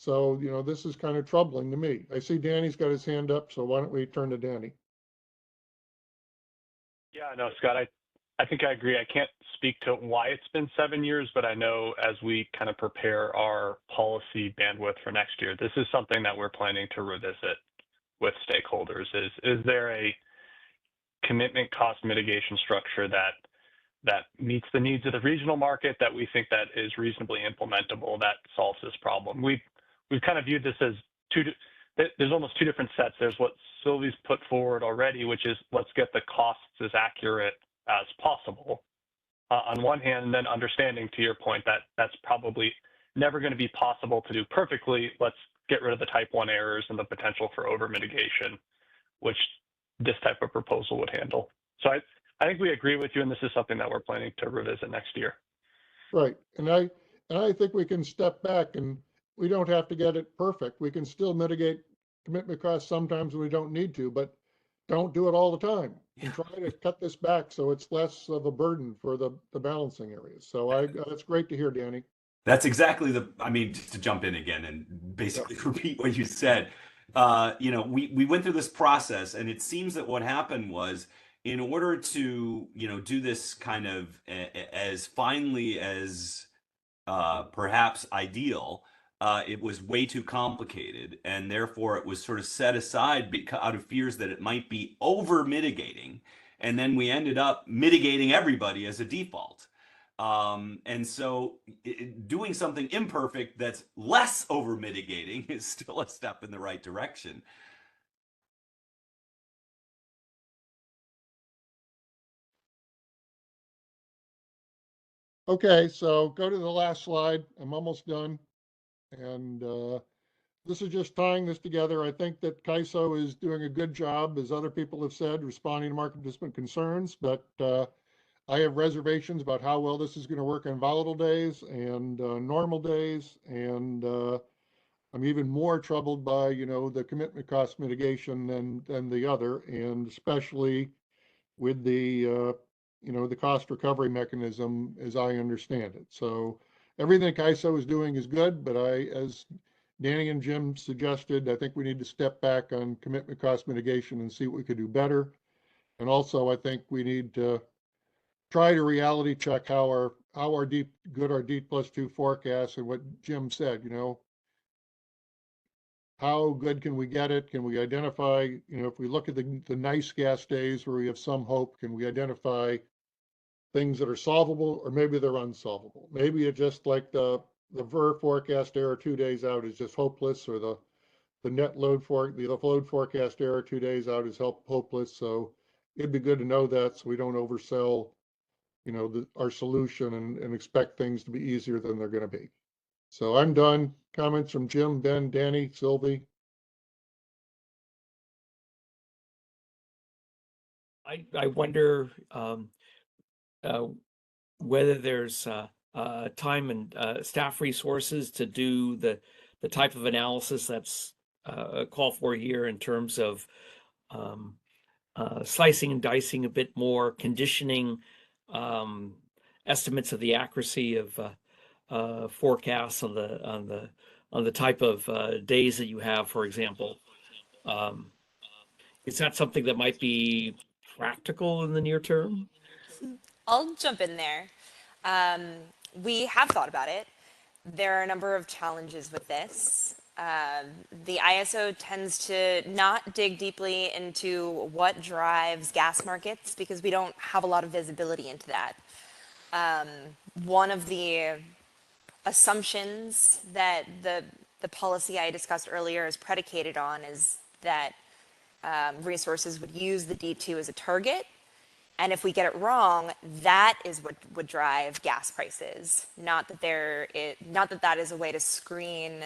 So, this is kind of troubling to me. I see Danny's got his hand up, so why don't we turn to Danny? Yeah, no, Scott, I think I agree. I can't speak to why it's been 7 years, but I know as we kind of prepare our policy bandwidth for next year, this is something that we're planning to revisit with stakeholders. Is there a commitment cost mitigation structure that meets the needs of the regional market that we think that is reasonably implementable that solves this problem? We've kind of viewed this as there's almost two different sets. There's what Sylvie's put forward already, which is let's get the costs as accurate as possible on one hand, and then understanding, to your point, that that's probably never going to be possible to do perfectly. Let's get rid of the type 1 errors and the potential for over mitigation, which this type of proposal would handle. So I think we agree with you, and this is something that we're planning to revisit next year. Right, and I think we can step back, and we don't have to get it perfect. We can still mitigate commitment costs sometimes when we don't need to, but don't do it all the time. And try to cut this back so it's less of a burden for the balancing areas. So that's great to hear, Danny. That's exactly just to jump in again and basically repeat what you said. We went through this process, and it seems that what happened was, in order to, do this kind of as finely as perhaps ideal, it was way too complicated, and therefore it was sort of set aside out of fears that it might be over mitigating, and then we ended up mitigating everybody as a default. And so doing something imperfect that's less over mitigating is still a step in the right direction. Okay, so go to the last slide. I'm almost done. And this is just tying this together. I think that CAISO is doing a good job, as other people have said, responding to market participant concerns, but I have reservations about how well this is going to work on volatile days and normal days. And I'm even more troubled by, the commitment cost mitigation than the other, and especially with the the cost recovery mechanism as I understand it. So everything CAISO is doing is good, but as Danny and Jim suggested, I think we need to step back on commitment cost mitigation and see what we could do better. And also, I think we need to try to reality check how our D+2 forecast, and what Jim said, how good can we get it? Can we identify, if we look at the nice gas days where we have some hope, can we identify things that are solvable, or maybe they're unsolvable? Maybe it's just like the VER forecast error 2 days out is just hopeless, or the net load load forecast error 2 days out is hopeless. So it'd be good to know that, so we don't oversell, our solution and expect things to be easier than they're going to be. So I'm done. Comments from Jim, Ben, Danny, Sylvie? I wonder whether there's time and staff resources to do the type of analysis that's called for here, in terms of slicing and dicing a bit more, conditioning estimates of the accuracy of forecasts on the type of days that you have, for example. Is that something that might be practical in the near term? I'll jump in there. We have thought about it. There are a number of challenges with this. The ISO tends to not dig deeply into what drives gas markets, because we don't have a lot of visibility into that. One of the assumptions that the policy I discussed earlier is predicated on is that resources would use the D2 as a target. And if we get it wrong, that is what would drive gas prices. Not that that is a way to screen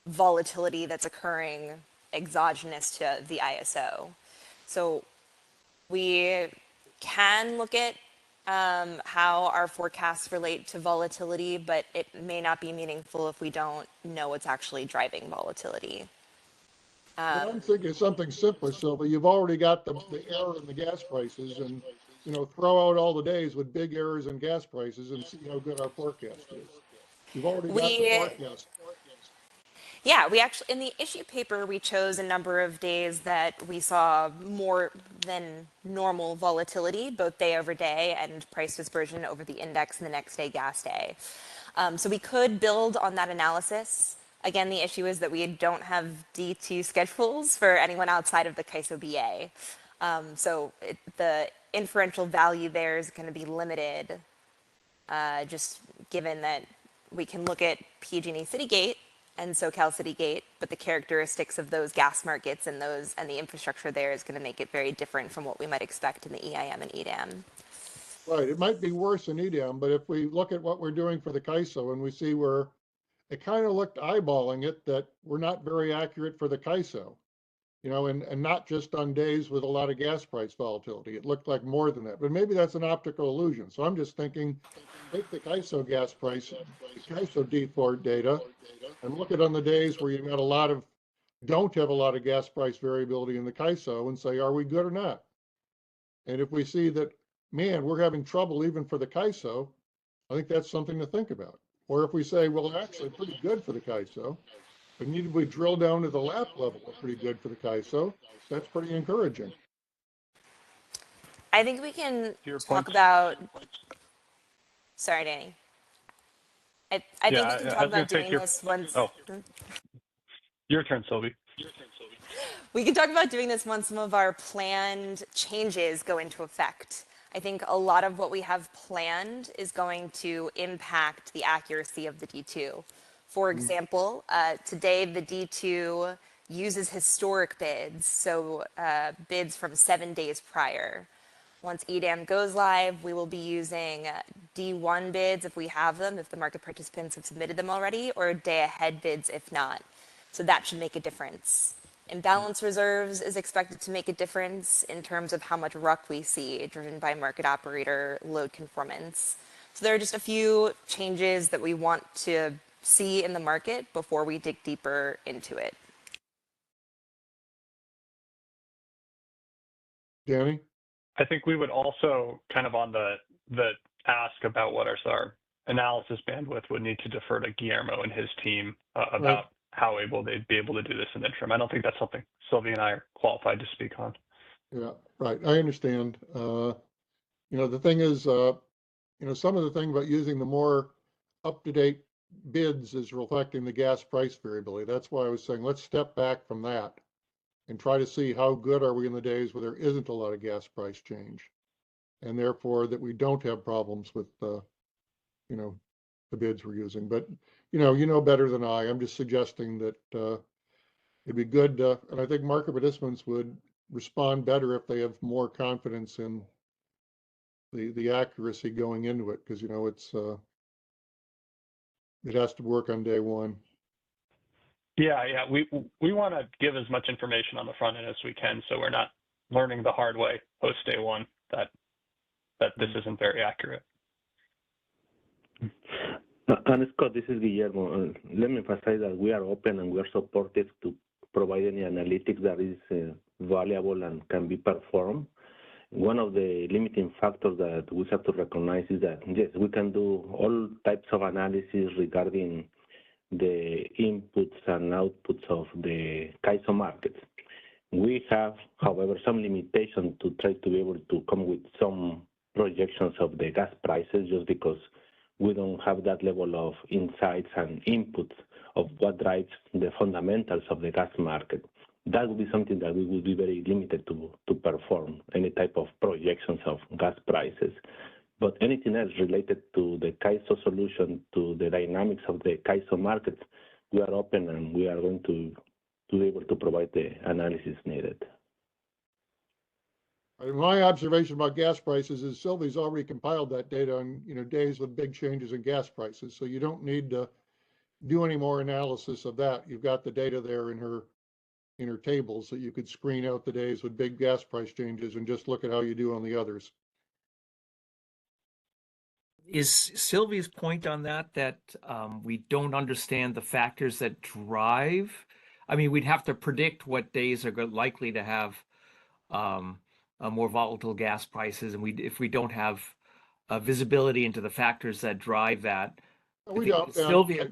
volatility that's occurring exogenous to the ISO. So we can look at how our forecasts relate to volatility, but it may not be meaningful if we don't know what's actually driving volatility. Well, I'm thinking something simpler, Sylvia. You've already got the error in the gas prices, and throw out all the days with big errors in gas prices and see how good our forecast is. You've already got the forecast. Yeah, we actually, in the issue paper, we chose a number of days that we saw more than normal volatility, both day over day and price dispersion over the index and the next day gas day. So we could build on that analysis. Again, the issue is that we don't have D2 schedules for anyone outside of the CAISO BA. The inferential value there is going to be limited, just given that we can look at PG&E Citygate and SoCal Citygate, but the characteristics of those gas markets and the infrastructure there is going to make it very different from what we might expect in the EIM and EDAM. Right, it might be worse in EDAM, but if we look at what we're doing for the CAISO and we see where it kind of looked eyeballing it that we're not very accurate for the CAISO, you know, and not just on days with a lot of gas price volatility. It looked like more than that, but maybe that's an optical illusion. So I'm just thinking, take the CAISO gas price, the CAISO D4 data, and look at on the days where you've got don't have a lot of gas price variability in the CAISO and say, are we good or not? And if we see that, man, we're having trouble even for the CAISO, I think that's something to think about. Or if we say, well, actually pretty good for the CAISO, but need we drill down to the lap level, we're pretty good for the CAISO, that's pretty encouraging. I think we can talk about, sorry, Danny. I think we can talk about doing this once. Oh, your turn, Sylvie. We can talk about doing this once some of our planned changes go into effect. I think a lot of what we have planned is going to impact the accuracy of the D2. For example, today the D2 uses historic bids, so bids from 7 days prior. Once EDAM goes live, we will be using D1 bids if we have them, if the market participants have submitted them already, or day ahead bids if not. So that should make a difference. Imbalance reserves is expected to make a difference in terms of how much RUC we see, driven by market operator load conformance. So there are just a few changes that we want to see in the market before we dig deeper into it. Danny? I think we would also kind of on the ask about what our analysis bandwidth would need to defer to Guillermo and his team about how they'd be able to do this in the interim. I don't think that's something Sylvie and I are qualified to speak on. Yeah, right. I understand. You know, the thing is, you know, some of the thing about using the more up-to-date bids is reflecting the gas price variability. That's why I was saying, let's step back from that and try to see how good are we in the days where there isn't a lot of gas price change, and therefore that we don't have problems with, you know, the bids we're using. But, you know better than I. I'm just suggesting that it'd be good, and I think market participants would respond better if they have more confidence in the accuracy going into it, because, you know, it has to work on day one. Yeah. We want to give as much information on the front end as we can, so we're not learning the hard way post day one that this isn't very accurate. And Scott, this is Guillermo. Let me emphasize that we are open and we are supportive to provide any analytics that is valuable and can be performed. One of the limiting factors that we have to recognize is that, yes, we can do all types of analysis regarding the inputs and outputs of the CAISO markets. We have, however, some limitation to try to be able to come with some projections of the gas prices, just because we don't have that level of insights and inputs of what drives the fundamentals of the gas market. That would be something that we would be very limited to perform, any type of projections of gas prices. But anything else related to the CAISO solution, to the dynamics of the CAISO markets, we are open and we are going to be able to provide the analysis needed. My observation about gas prices is Sylvie's already compiled that data on, you know, days with big changes in gas prices. So you don't need to do any more analysis of that. You've got the data there in her tables that you could screen out the days with big gas price changes and just look at how you do on the others. Is Sylvie's point on that we don't understand the factors that drive? I mean, we'd have to predict what days are likely to have more volatile gas prices, and if we don't have visibility into the factors that drive that. We don't. Sylvia,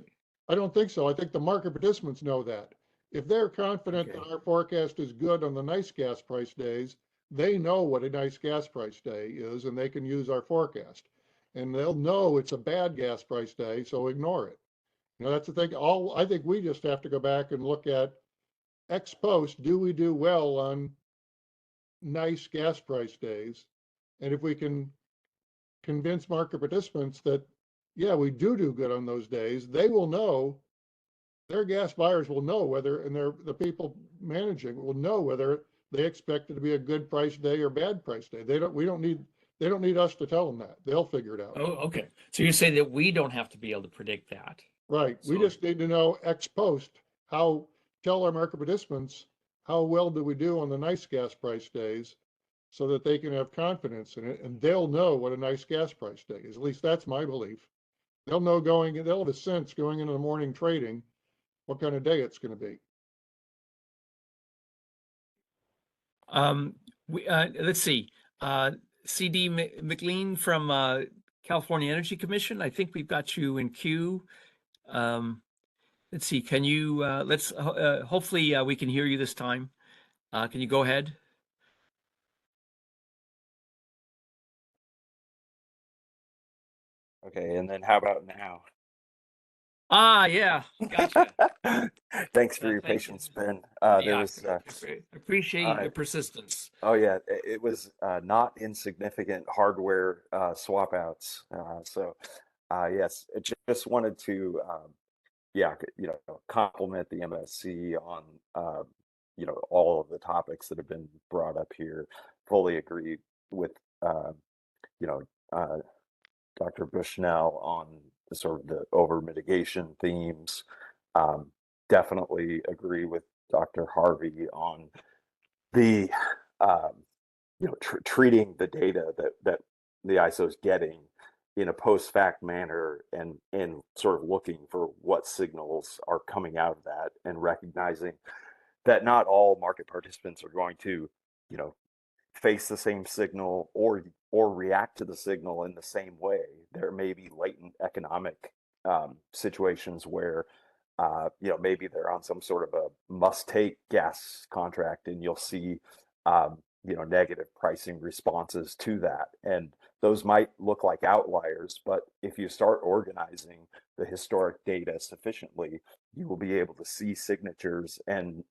I don't think so. I think the market participants know that. If they're confident that our forecast is good on the nice gas price days, they know what a nice gas price day is and they can use our forecast. And they'll know it's a bad gas price day, so ignore it. That's the thing. I think we just have to go back and look at ex post, do we do well on nice gas price days? And if we can convince market participants that, yeah, we do good on those days, they will know, their gas buyers will know whether, and the people managing will know whether they expect it to be a good price day or bad price day. They don't need us to tell them that. They'll figure it out. Oh, okay. So you're saying that we don't have to be able to predict that. Right. We just need to know ex post tell our market participants how well do we do on the nice gas price days so that they can have confidence in it and they'll know what a nice gas price day is. At least that's my belief. They'll have a sense going into the morning trading what kind of day it's going to be. Let's see. CD McLean from California Energy Commission. I think we've got you in queue. Let's see. Can you? Hopefully we can hear you this time. Can you go ahead? Okay, and then how about now? Yeah, gotcha. Thanks for your patience, Ben. There was appreciate your persistence. Oh yeah, it was not insignificant hardware swap outs. Yes, I just wanted to compliment the MSC on all of the topics that have been brought up here. Fully agree with Dr. Bushnell on the sort of the over mitigation themes. Definitely agree with Dr. Harvey on the treating the data that the ISO is getting in a post-fact manner and sort of looking for what signals are coming out of that and recognizing that not all market participants are going to face the same signal or react to the signal in the same way. There may be latent economic situations where maybe they're on some sort of a must-take gas contract, and you'll see negative pricing responses to that. And those might look like outliers, but if you start organizing the historic data sufficiently, you will be able to see signatures and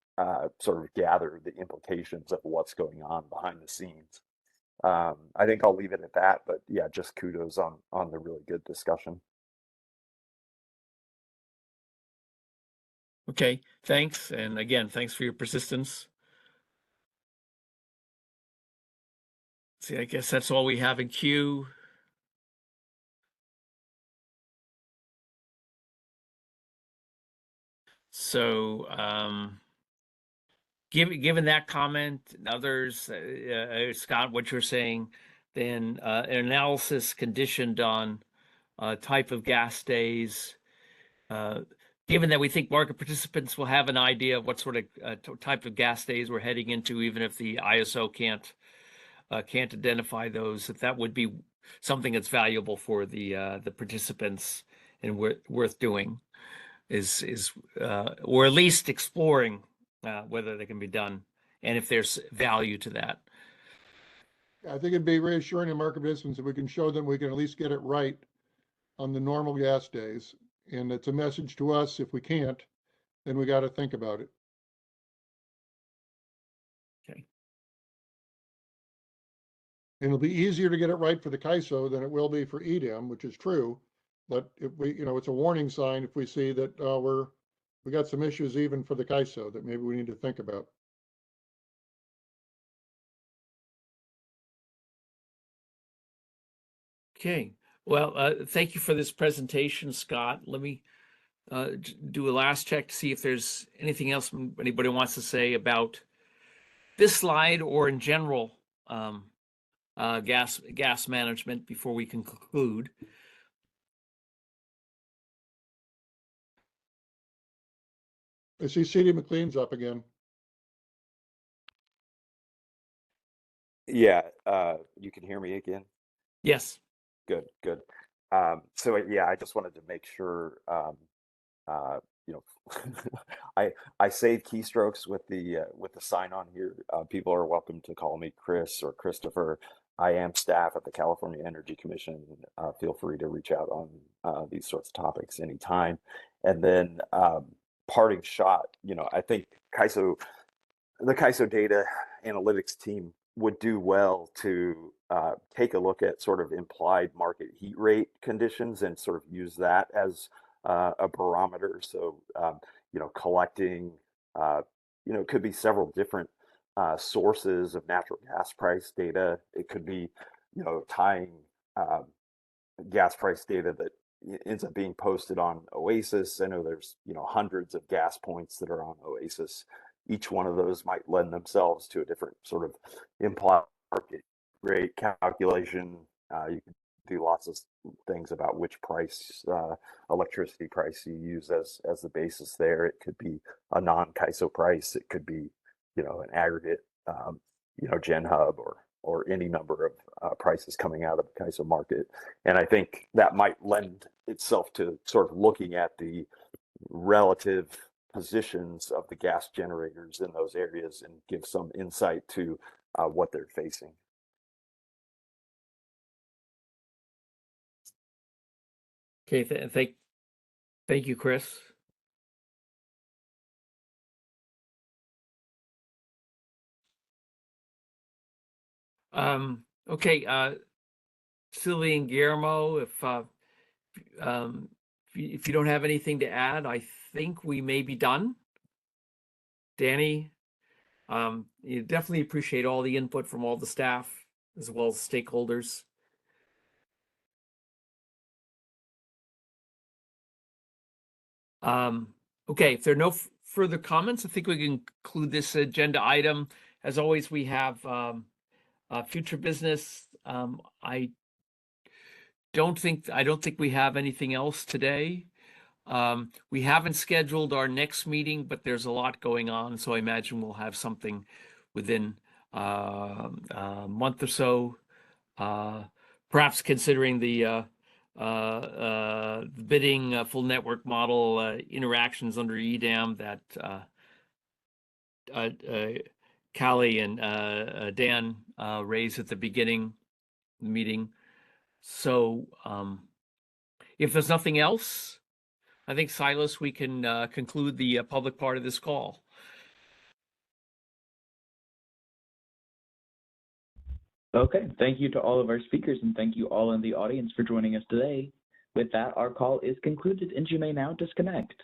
sort of gather the implications of what's going on behind the scenes. I think I'll leave it at that, but yeah, just kudos on the really good discussion. Okay, thanks. And again, thanks for your persistence. See, I guess that's all we have in queue. So, given that comment and others, Scott, what you're saying, then an analysis conditioned on type of gas days, given that we think market participants will have an idea of what sort of type of gas days we're heading into, even if the ISO can't identify those, if that would be something that's valuable for the participants and worth doing, or at least exploring whether they can be done and if there's value to that. I think it'd be reassuring to market participants if we can show them we can at least get it right on the normal gas days. And it's a message to us. If we can't, then we got to think about it. Okay. And it'll be easier to get it right for the CAISO than it will be for EDAM, which is true. But if we, it's a warning sign if we see that we got some issues even for the CAISO that maybe we need to think about. Okay. Well, thank you for this presentation, Scott. Let me do a last check to see if there's anything else anybody wants to say about this slide or in general gas management before we can conclude. I see CD McLean's up again. Yeah, you can hear me again? Yes. Good. So yeah, I just wanted to make sure you know, I save keystrokes with the sign on here. People are welcome to call me Chris or Christopher. I am staff at the California Energy Commission. Feel free to reach out on these sorts of topics anytime. And then parting shot, you know, I think the CAISO data analytics team would do well to take a look at sort of implied market heat rate conditions and sort of use that as a barometer. So, you know, collecting, you know, it could be several different sources of natural gas price data. It could be, you know, tying gas price data that ends up being posted on Oasis. I know there's, you know, hundreds of gas points that are on Oasis. Each one of those might lend themselves to a different sort of implied market rate calculation. You can do lots of things about which price, electricity price you use as the basis there. It could be a non-CAISO price. It could be, you know, an aggregate, you know, Gen Hub or any number of prices coming out of the CAISO market. And I think that might lend itself to sort of looking at the relative positions of the gas generators in those areas and give some insight to what they're facing. Okay, thank you, Chris. Okay, Sylvie and Guillermo, if you don't have anything to add, I think we may be done. Danny, you definitely appreciate all the input from all the staff as well as stakeholders. Okay, if there are no further comments, I think we can conclude this agenda item. As always, we have future business. I don't think we have anything else today. We haven't scheduled our next meeting, but there's a lot going on, so I imagine we'll have something within a month or so. Perhaps considering the bidding full network model interactions under EDAM that Callie and Dan raised at the beginning of the meeting. So if there's nothing else, I think, Silas, we can conclude the public part of this call. Okay, thank you to all of our speakers, and thank you all in the audience for joining us today. With that, our call is concluded, and you may now disconnect.